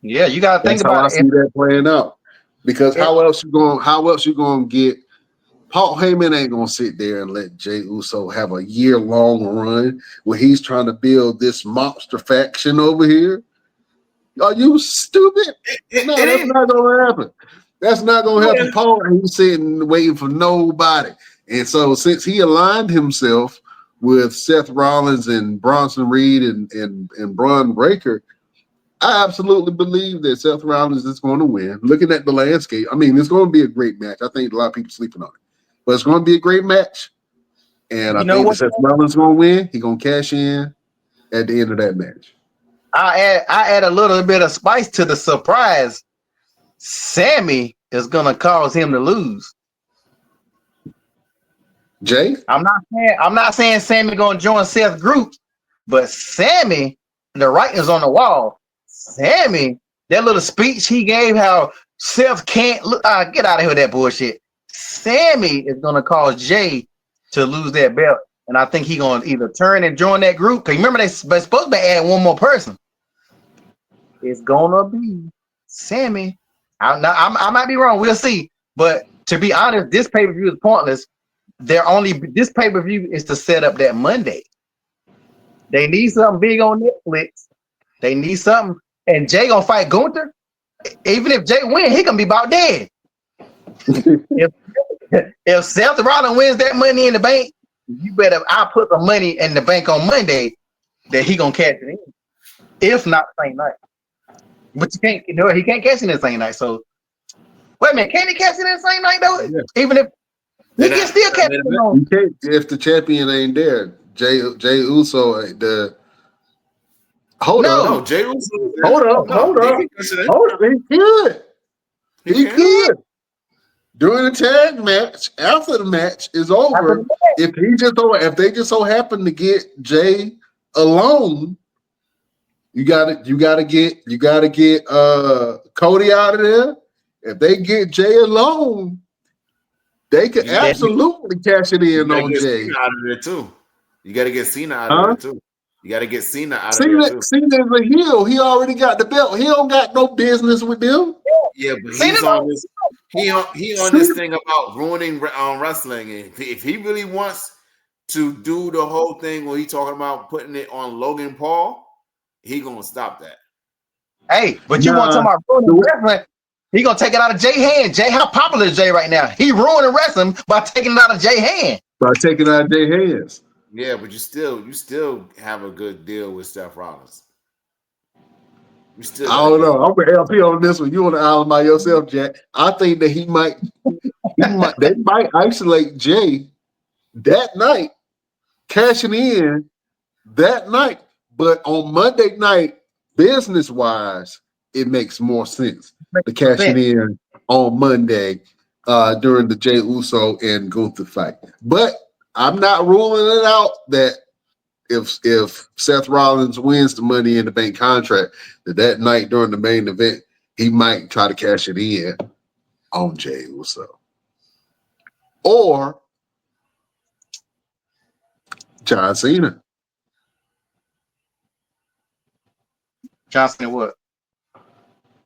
Speaker 6: Yeah, you got to think
Speaker 1: That's how
Speaker 6: about
Speaker 1: I see that playing out. Because how else you going to get Paul Heyman ain't gonna sit there and let Jey Uso have a year-long run where he's trying to build this monster faction over here. Are you stupid? No, that's not gonna happen. That's not gonna happen. Paul ain't sitting waiting for nobody. And so since he aligned himself with Seth Rollins and Bronson Reed and Braun Breaker, I absolutely believe that Seth Rollins is going to win. Looking at the landscape, I mean, it's going to be a great match. I think a lot of people sleeping on it. But it's going to be a great match. And I think that Seth Rollins is going to win. He's going to cash in at the end of that match.
Speaker 6: I add a little bit of spice to the surprise. Sammy is going to cause him to lose.
Speaker 1: Jay?
Speaker 6: I'm not saying Sammy going to join Seth's group, but Sammy, the writing's on the wall. Sammy, that little speech he gave, how Seth can't look. Get out of here with that bullshit. Sammy is going to cause Jay to lose that belt, and I think he's going to either turn and join that group. Because remember, they're supposed to be adding one more person. It's going to be Sammy. I might be wrong. We'll see. But to be honest, this pay-per-view is pointless. This pay-per-view is to set up that Monday. They need something big on Netflix. They need something. And Jay going to fight Gunther. Even if Jay wins, he going to be about dead. If Seth Rollins wins that Money in the Bank, you better I put the money in the bank on Monday that he gonna cash it in. If not same night. But you can't, he can't cash it in the same night. So wait a minute, can he cash it in the same night though? Yeah. Even if he can still cash it in.
Speaker 1: You can't if the champion ain't there. Jey Uso Hold on.
Speaker 2: Jey Uso.
Speaker 1: Hold on. He could. During the tag match, after the match is over, if they just so happen to get Jay alone, you gotta get Cody out of there. If they get Jay alone, they could absolutely cash it in on Jay.
Speaker 2: Out of there too. You got to get Cena out of there too. You got to get Cena out of there too.
Speaker 1: Cena's a heel. He already got the belt. He don't got no business with them.
Speaker 2: Yeah, but he's on this. He on this thing about ruining wrestling. If he really wants to do the whole thing where he's talking about putting it on Logan Paul, he gonna stop that.
Speaker 6: Hey, but you want to talk about ruining wrestling? He gonna take it out of Jay's hand. Jay, how popular is Jay right now? He ruining wrestling by taking it out of Jay's hand.
Speaker 1: By taking it out of Jay's hands.
Speaker 2: Yeah, but you still have a good deal with Seth Rollins.
Speaker 1: I don't know. I'm with LP on this one. You on the island by yourself, Jack. I think that they might isolate Jay that night, cashing in that night. But on Monday night, business-wise, it makes more sense to cash it in on Monday during the Jey Uso and Gunther fight. But I'm not ruling it out that if Seth Rollins wins the Money in the Bank contract, that night during the main event, he might try to cash it in on Jey Uso. Or John Cena.
Speaker 6: John Cena what?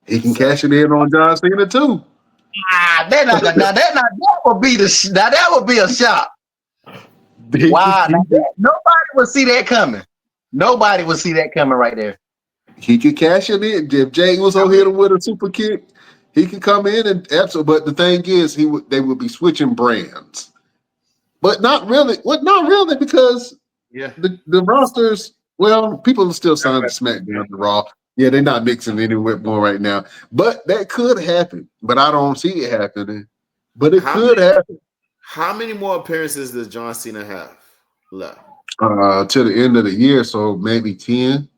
Speaker 1: He can cash it in on John Cena too.
Speaker 6: That would be a shock. Wow, nobody would see that coming. Nobody would see that coming right there.
Speaker 1: He could cash it in. If Jay Uso hit him with a super kick, He can come in and absolutely. But the thing is, they would be switching brands, but not really. Well, not really because
Speaker 2: Yeah.
Speaker 1: the rosters. Well, people are still signing SmackDown to Raw. Yeah, they're not mixing anywhere more right now, but that could happen. But I don't see it happening. But it
Speaker 2: How
Speaker 1: could
Speaker 2: many
Speaker 1: happen
Speaker 2: how many more appearances does John Cena have left?
Speaker 1: to the end of the year, so maybe 10.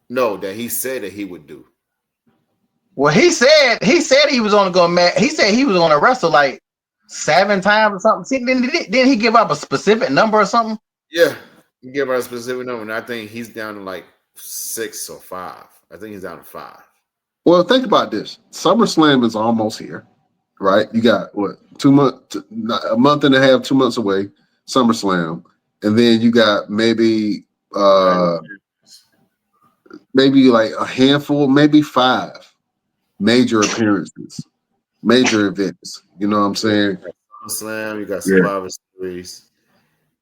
Speaker 2: No, that he said that he would do.
Speaker 6: Well, he said he was only going to he said he was going to wrestle like 7 times or something. See, didn't he give up a specific number or something?
Speaker 2: Yeah. You give her a specific number, and I think he's down to like 6 or 5. I think he's down to 5.
Speaker 1: Well, think about this. SummerSlam is almost here, right? You got what 2 months, a month and a half, 2 months away. SummerSlam, and then you got maybe like a handful, maybe 5 major appearances, major events. You know what I'm saying?
Speaker 2: Slam, you got
Speaker 1: Yeah.
Speaker 2: Survivor Series,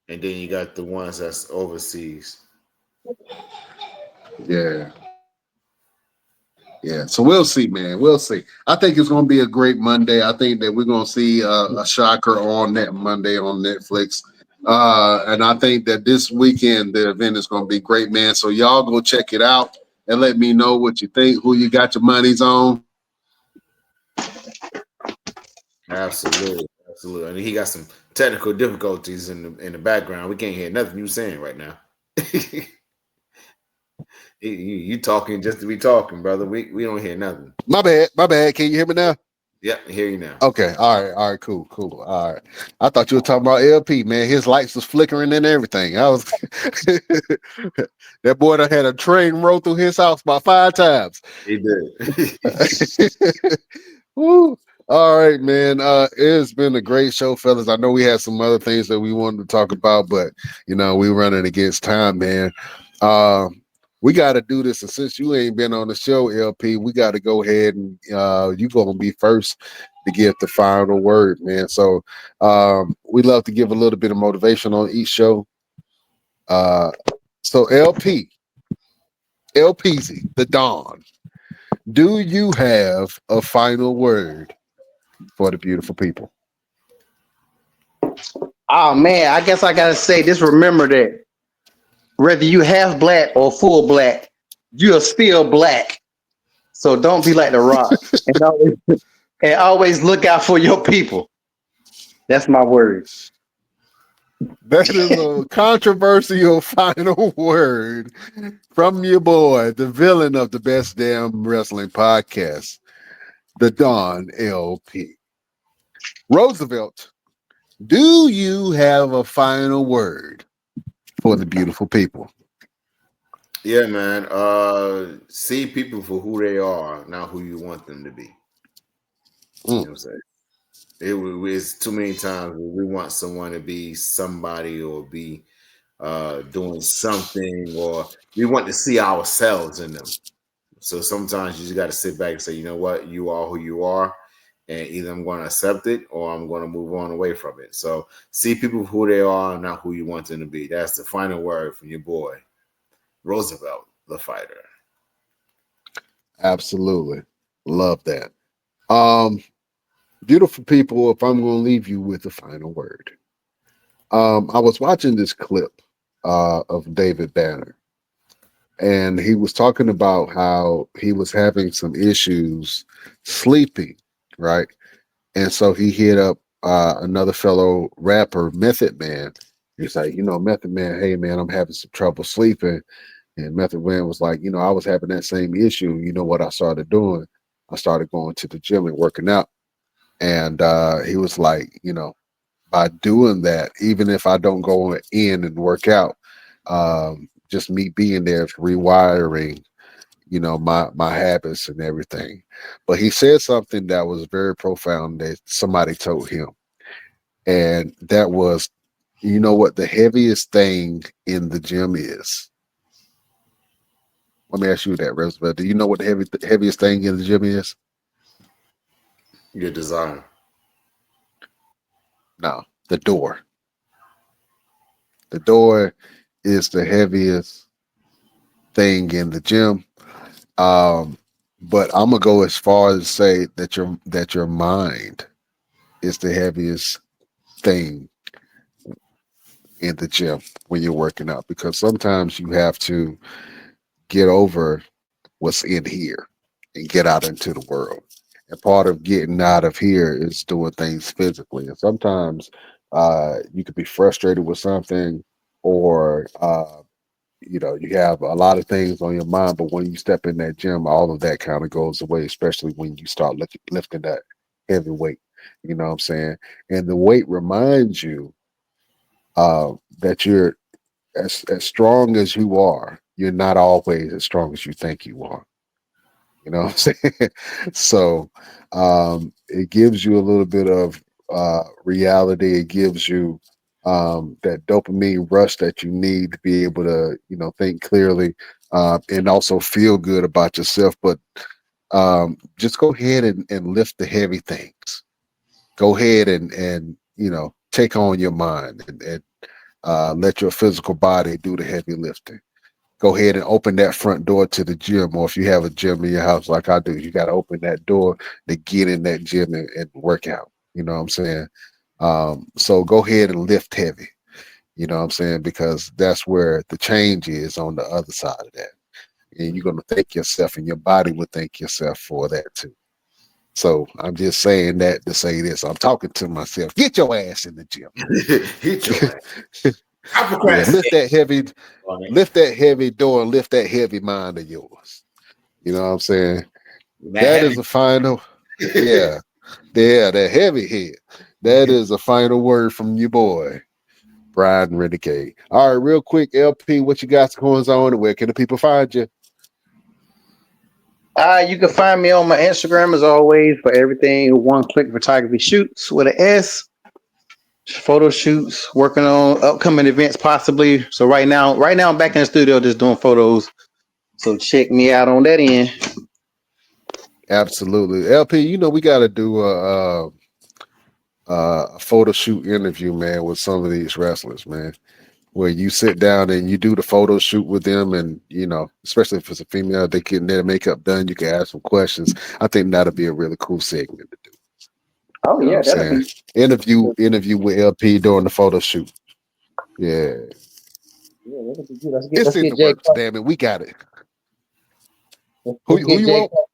Speaker 2: and then you got the ones that's overseas.
Speaker 1: Yeah. Yeah, so we'll see, man. We'll see. I think it's going to be a great Monday. I think that we're going to see a shocker on that Monday on Netflix. And I think that this weekend, the event is going to be great, man. So y'all go check it out and let me know what you think, who you got your monies on.
Speaker 2: Absolutely, absolutely. And he got some technical difficulties in the background. We can't hear nothing you saying right now. you talking just to be talking, brother. We don't hear nothing.
Speaker 1: My bad. Can you hear me now?
Speaker 2: Yep, I hear you now.
Speaker 1: Okay. All right. Cool. All right. I thought you were talking about LP, man. His lights was flickering and everything. I was that boy that had a train roll through his house about 5 times.
Speaker 2: He did.
Speaker 1: Woo. All right, man. It's been a great show, fellas. I know we had some other things that we wanted to talk about, but we're running against time, man. We got to do this, and since you ain't been on the show, LP, we got to go ahead and you gonna be first to give the final word, man. So we love to give a little bit of motivation on each show. So LPZ, the Dawn. Do you have a final word for the beautiful people?
Speaker 6: Oh man, I guess I gotta say this. Remember that whether you half black or full black, you're still black. So don't be like The Rock, and always look out for your people. That's my word.
Speaker 1: That is a controversial final word from your boy, the villain of the Best Damn Wrestling Podcast, the Don LP. Roosevelt, do you have a final word for the beautiful people?
Speaker 2: Yeah, man. See people for who they are, not who you want them to be. You know what I'm saying? It's too many times where we want someone to be somebody or be doing something, or we want to see ourselves in them. So sometimes you just got to sit back and say, you know what, you are who you are, and either I'm going to accept it or I'm going to move on away from it. So see people for who they are, not who you want them to be. That's the final word from your boy, Roosevelt, the fighter.
Speaker 1: Absolutely. Love that. Beautiful people, if I'm going to leave you with the final word. I was watching this clip of David Banner, and he was talking about how he was having some issues sleeping, right? And so he hit up another fellow rapper, Method Man. He's like, Method Man, hey man, I'm having some trouble sleeping. And Method Man was like, I was having that same issue. You know what I started doing? I started going to the gym and working out. And he was like, by doing that, even if I don't go in and work out, just me being there is rewiring, my habits and everything. But he said something that was very profound that somebody told him. And that was, you know what the heaviest thing in the gym is? Let me ask you that, Roosevelt. Do you know what the heaviest thing in the gym is?
Speaker 2: Your desire.
Speaker 1: No, the door. The door is the heaviest thing in the gym. But I'm gonna go as far as say that your mind is the heaviest thing in the gym when you're working out, because sometimes you have to get over what's in here and get out into the world. And part of getting out of here is doing things physically. And sometimes you could be frustrated with something, or you have a lot of things on your mind. But when you step in that gym, all of that kind of goes away, especially when you start lifting that heavy weight. You know what I'm saying? And the weight reminds you that you're as strong as you are. You're not always as strong as you think you are. You know what I'm saying? So it gives you a little bit of reality. It gives you that dopamine rush that you need to be able to, think clearly, and also feel good about yourself. But just go ahead and lift the heavy things. Go ahead and take on your mind, and let your physical body do the heavy lifting. Go ahead and open that front door to the gym, or if you have a gym in your house like I do, you got to open that door to get in that gym and work out. You know what I'm saying? So go ahead and lift heavy. You know what I'm saying? Because that's where the change is on the other side of that. And you're going to thank yourself, and your body will thank yourself for that too. So I'm just saying that to say this. I'm talking to myself. Get your ass in the gym.
Speaker 2: Hit your ass. I
Speaker 1: Yeah,
Speaker 2: procrastinate on it.
Speaker 1: lift that heavy door, and lift that heavy mind of yours. You know what I'm saying?
Speaker 2: That
Speaker 1: That
Speaker 2: heavy.
Speaker 1: is a final, yeah, yeah, that heavy head. That is a final word from your boy, Brian Renegade. All right, real quick, LP, what you got going on, and where can the people find you?
Speaker 6: You can find me on my Instagram as always for everything. One Click Photography Shoots with an S. Photo shoots, working on upcoming events possibly. So right now I'm back in the studio just doing photos. So check me out on that end.
Speaker 1: Absolutely, LP. We got to do a photo shoot interview, man, with some of these wrestlers, man, where you sit down and you do the photo shoot with them, and especially if it's a female, they get their makeup done, you can ask some questions. I think that'll be a really cool segment to do.
Speaker 6: Oh
Speaker 1: You know what
Speaker 6: yeah,
Speaker 1: I'm
Speaker 6: that'll
Speaker 1: saying?
Speaker 6: be.
Speaker 1: Interview with LP during the photo shoot. Yeah,
Speaker 6: Yeah, that'll be good. Let's get
Speaker 1: it's
Speaker 6: let's
Speaker 1: in
Speaker 6: get
Speaker 1: the
Speaker 6: Jay
Speaker 1: works,
Speaker 6: Clark.
Speaker 1: damn it. We got it. Who
Speaker 6: Let's
Speaker 1: who
Speaker 6: get
Speaker 1: you
Speaker 6: Jay
Speaker 1: want?
Speaker 6: Clark.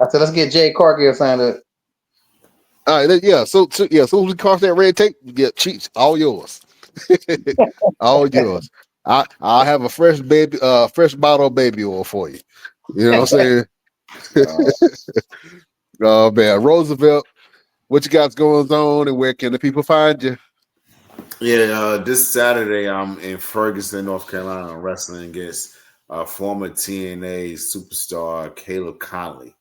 Speaker 6: I said let's get Jay Cargill signed up.
Speaker 1: All right, yeah. So yeah, so we cross that red tape, yeah, cheats, all yours. All yours. I'll have a fresh bottle of baby oil for you. You know what I'm saying? Oh man, Roosevelt, what you got going on, and where can the people find you?
Speaker 2: Yeah, this Saturday I'm in Ferguson, North Carolina, wrestling against former TNA superstar Caleb Conley.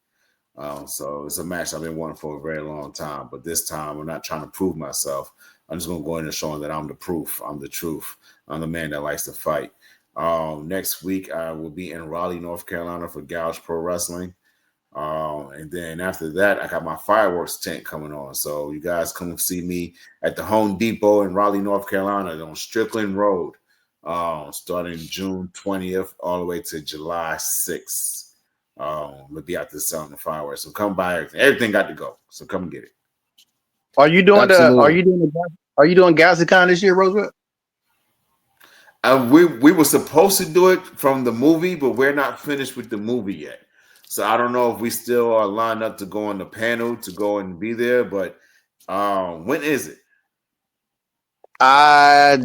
Speaker 2: So it's a match I've been wanting for a very long time. But this time I'm not trying to prove myself. I'm just going to go in and show that I'm the proof. I'm the truth. I'm the man that likes to fight. Next week I will be in Raleigh, North Carolina for Gouge Pro Wrestling. And then after that, I got my fireworks tent coming on. So you guys come see me at the Home Depot in Raleigh, North Carolina, on Strickland Road, starting June 20th all the way to July 6th. We'll be out there selling the fireworks. So come buy everything. Everything got to go. So come and get it.
Speaker 6: Are you doing the are
Speaker 1: Absolutely.
Speaker 6: you doing the are you doing GalaxyCon this year, Roosevelt?
Speaker 2: We were supposed to do it from the movie, but we're not finished with the movie yet. So I don't know if we still are lined up to go on the panel to go and be there. But when is it?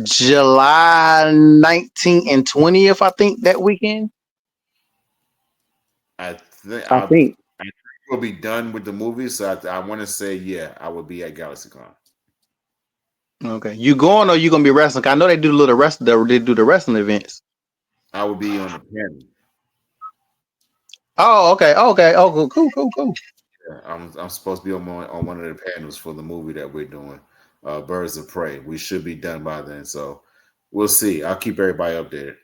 Speaker 6: July 19th and 20th, I think that weekend.
Speaker 2: I think
Speaker 6: I think.
Speaker 2: I think we'll be done with the movie. So I want to say, yeah, I will be at GalaxyCon.
Speaker 6: Okay. You going or you gonna be wrestling? 'Cause I know they do they do the wrestling events.
Speaker 2: I will be on the panel.
Speaker 6: Oh, okay, okay. Oh, cool.
Speaker 2: Yeah, I'm supposed to be on one of the panels for the movie that we're doing, Birds of Prey. We should be done by then. So we'll see. I'll keep everybody updated.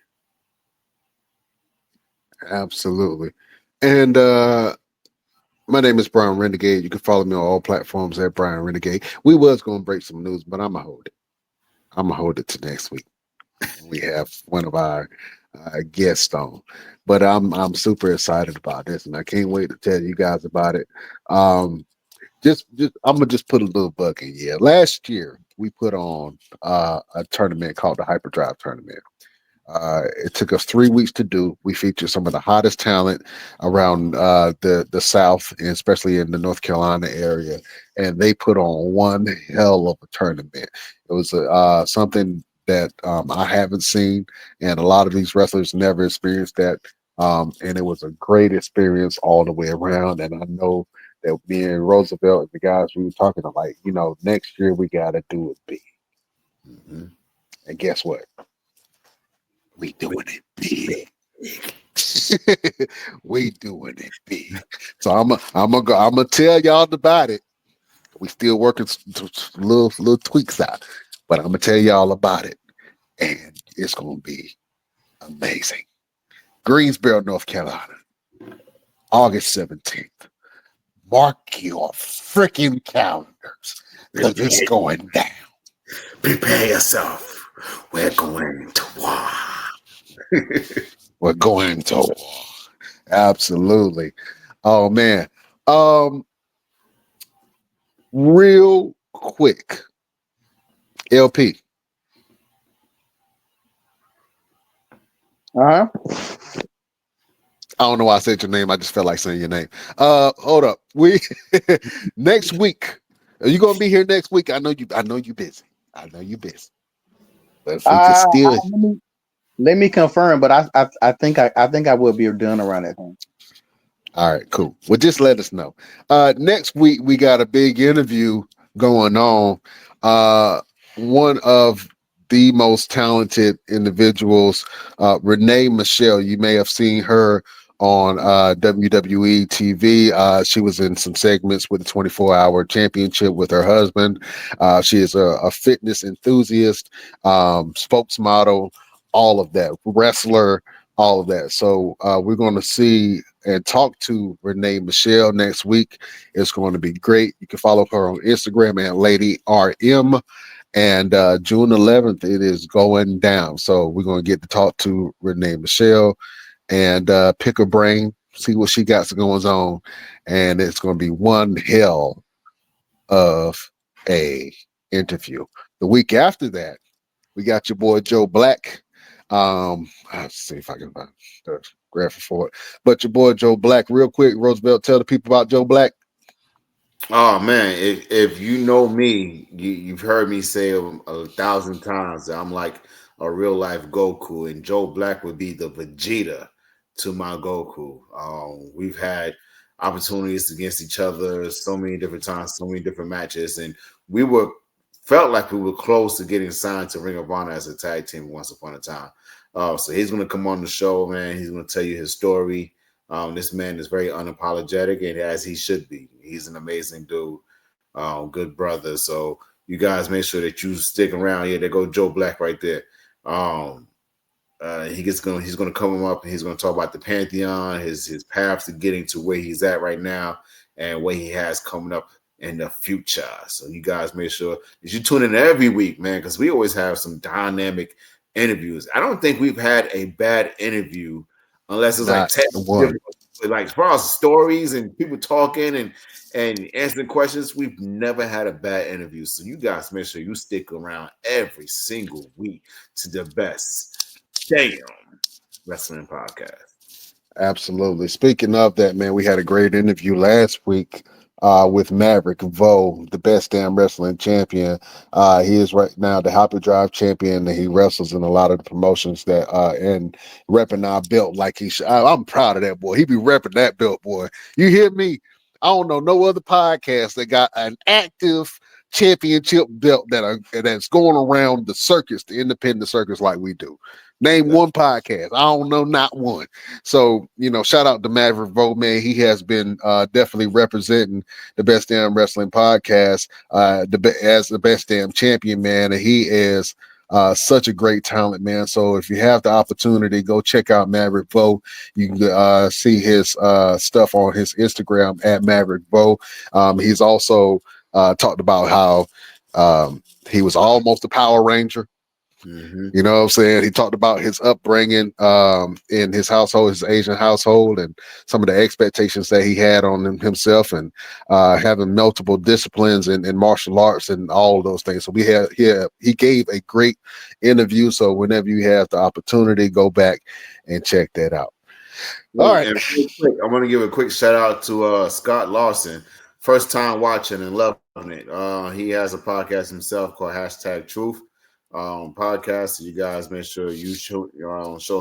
Speaker 1: Absolutely. And my name is Brian Renegade. You can follow me on all platforms at Brian Renegade. We was going to break some news, but I'm gonna hold it. I'm gonna hold it to next week. We have one of our guest on. But I'm super excited about this, and I can't wait to tell you guys about it. Um, just I'm gonna just put a little bug in. Yeah, last year we put on a tournament called the Hyperdrive Tournament. It took us 3 weeks to do. We featured some of the hottest talent around the South, and especially in the North Carolina area, and they put on one hell of a tournament. It was something that I haven't seen, and a lot of these wrestlers never experienced that. And it was a great experience all the way around. And I know that me and Roosevelt and the guys we were talking about, like, next year we got to do it big.
Speaker 2: Mhm.
Speaker 1: And guess what? We doing it big. We doing it big. So I'm gonna tell y'all about it. We still working little tweaks out, but I'm gonna tell y'all about it, and it's gonna be amazing. Greensboro, North Carolina, August 17th. Mark your freaking calendars because it's going down.
Speaker 2: Prepare yourself. We're going to war.
Speaker 1: We're going to war. Absolutely. Oh man. Real quick. LP.
Speaker 6: Uh-huh.
Speaker 1: I don't know why I said your name. I just felt like saying your name. Hold up. We next week. Are you gonna be here next week? I know you busy. I know you busy. But if we could still
Speaker 6: Let me confirm, but I think I will be done around that time.
Speaker 1: all right, cool. Well, just let us know. Next week we got a big interview going on. One of the most talented individuals, Renee Michelle. You may have seen her on WWE TV. She was in some segments with the 24-hour championship with her husband. She is a fitness enthusiast, spokesmodel, all of that, wrestler, all of that. So we're going to see and talk to Renee Michelle next week. It's going to be great. You can follow her on Instagram at Lady RM. And June 11th, it is going down. So we're going to get to talk to Renee Michelle and pick her brain, see what she got going on. And it's going to be one hell of a interview. The week after that, we got your boy Joe Black. I'll see if I can find the graphic for it. But your boy Joe Black, real quick, Roosevelt, tell the people about Joe Black.
Speaker 2: Oh man, if you know me, you've heard me say 1,000 times that I'm like a real life Goku, and Joe Black would be the Vegeta to my Goku. We've had opportunities against each other so many different times, so many different matches, and we felt like we were close to getting signed to Ring of Honor as a tag team once upon a time. So he's going to come on the show, man. He's going to tell you his story. This man is very unapologetic, and as he should be. He's an amazing dude, good brother. So you guys make sure that you stick around. Yeah, there go Joe Black right there. He's gonna come up and he's gonna talk about the Pantheon, his paths to getting to where he's at right now, and what he has coming up in the future. So you guys make sure that you tune in every week, man, because we always have some dynamic interviews. I don't think we've had a bad interview unless it's like
Speaker 1: one.
Speaker 2: like as far as stories and people talking and answering questions. We've never had a bad interview. So you guys make sure you stick around every single week to the best damn wrestling podcast.
Speaker 1: Absolutely. Speaking of that, man, we had a great interview last week with Maverick Vo, the best damn wrestling champion. He is right now the Hyperdrive champion, and he wrestles in a lot of the promotions that and repping our belt like he should. I'm proud of that boy. He be repping that belt, boy. You hear me? I don't know no other podcast that got an active championship belt that's going around the circus, the independent circus, like we do. Name one podcast. I don't know, not one. So, shout out to Maverick Vo, man. He has been definitely representing the Best Damn Wrestling podcast as the best damn champion, man. And he is such a great talent, man. So if you have the opportunity, go check out Maverick Vo. You can see his stuff on his Instagram at Maverick Vo. He's also talked about how he was almost a Power Ranger.
Speaker 2: Mm-hmm.
Speaker 1: You know what I'm saying? He talked about his upbringing in his household, his Asian household, and some of the expectations that he had on himself, and having multiple disciplines in martial arts and all of those things. So he gave a great interview. So whenever you have the opportunity, go back and check that out. All right.
Speaker 2: And real quick, I want to give a quick shout out to Scott Lawson. First time watching and loving it. He has a podcast himself called #Truth podcast. So you guys make sure you show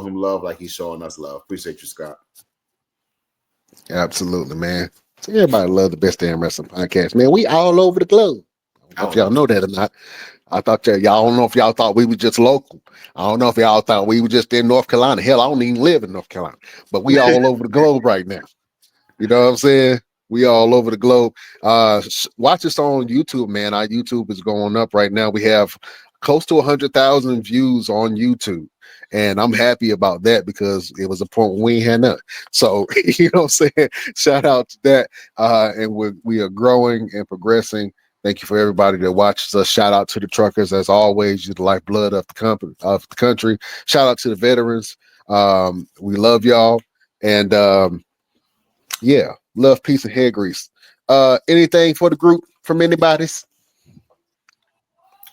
Speaker 2: him love like he's showing us love. Appreciate you, Scott.
Speaker 1: Absolutely, man. So everybody love the Best Damn Wrestling Podcast, man. We all over the globe. I don't know if y'all know that or not. I thought y'all don't know if y'all thought we were just local. I don't know if y'all thought we were just in North Carolina. Hell, I don't even live in North Carolina, but we all over the globe right now. You know what I'm saying? We all over the globe. Watch us on YouTube, man. Our YouTube is going up right now. We have close to 100,000 views on YouTube. And I'm happy about that because it was a point when we ain't had none. So, you know what I'm saying? Shout out to that. And we are growing and progressing. Thank you for everybody that watches us. Shout out to the truckers. As always, you're the lifeblood of the country. Shout out to the veterans. We love y'all. And yeah, love, peace, and head grease. Anything for the group from anybody's?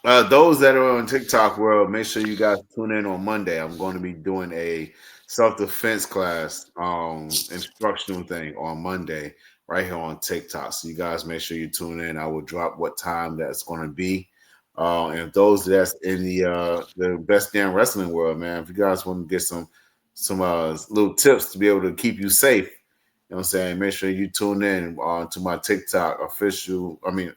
Speaker 2: Those that are on TikTok world, make sure you guys tune in on Monday. I'm going to be doing a self-defense class instructional thing on Monday right here on TikTok. So you guys make sure you tune in. I will drop what time that's going to be. And those that's in the Best Damn Wrestling world, man, if you guys want to get some little tips to be able to keep you safe, you know what I'm saying? Make sure you tune in to my TikTok official _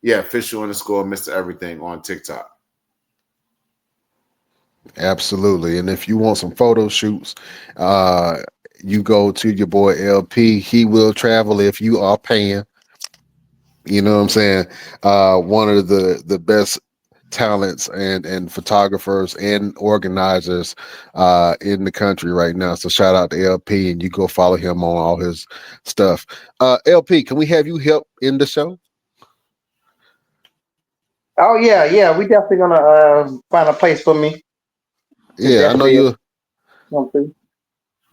Speaker 2: Mr. Everything on TikTok.
Speaker 1: Absolutely. And if you want some photo shoots, you go to your boy LP. He will travel if you are paying. You know what I'm saying? One of the best talents and photographers and organizers in the country right now. So shout out to LP, and you go follow him on all his stuff. LP, can we have you help in the show?
Speaker 6: Oh yeah. We definitely gonna find a place for me.
Speaker 1: Yeah, I know you.
Speaker 6: Something.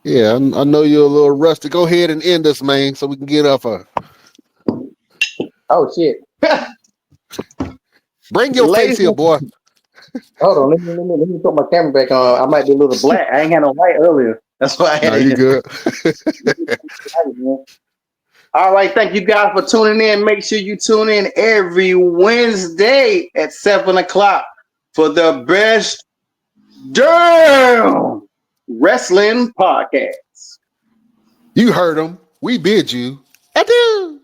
Speaker 1: Yeah, I know you're a little rusty. Go ahead and end us, man, so we can get off.
Speaker 6: Oh shit.
Speaker 1: Bring your face here, boy.
Speaker 6: Hold on, let me put my camera back on. I might be a little black. I ain't had no white earlier. That's why I had
Speaker 1: No, you good.
Speaker 6: All right, thank you guys for tuning in. Make sure you tune in every Wednesday at 7:00 for the Best Damn Wrestling Podcast.
Speaker 1: You heard him. We bid you adieu.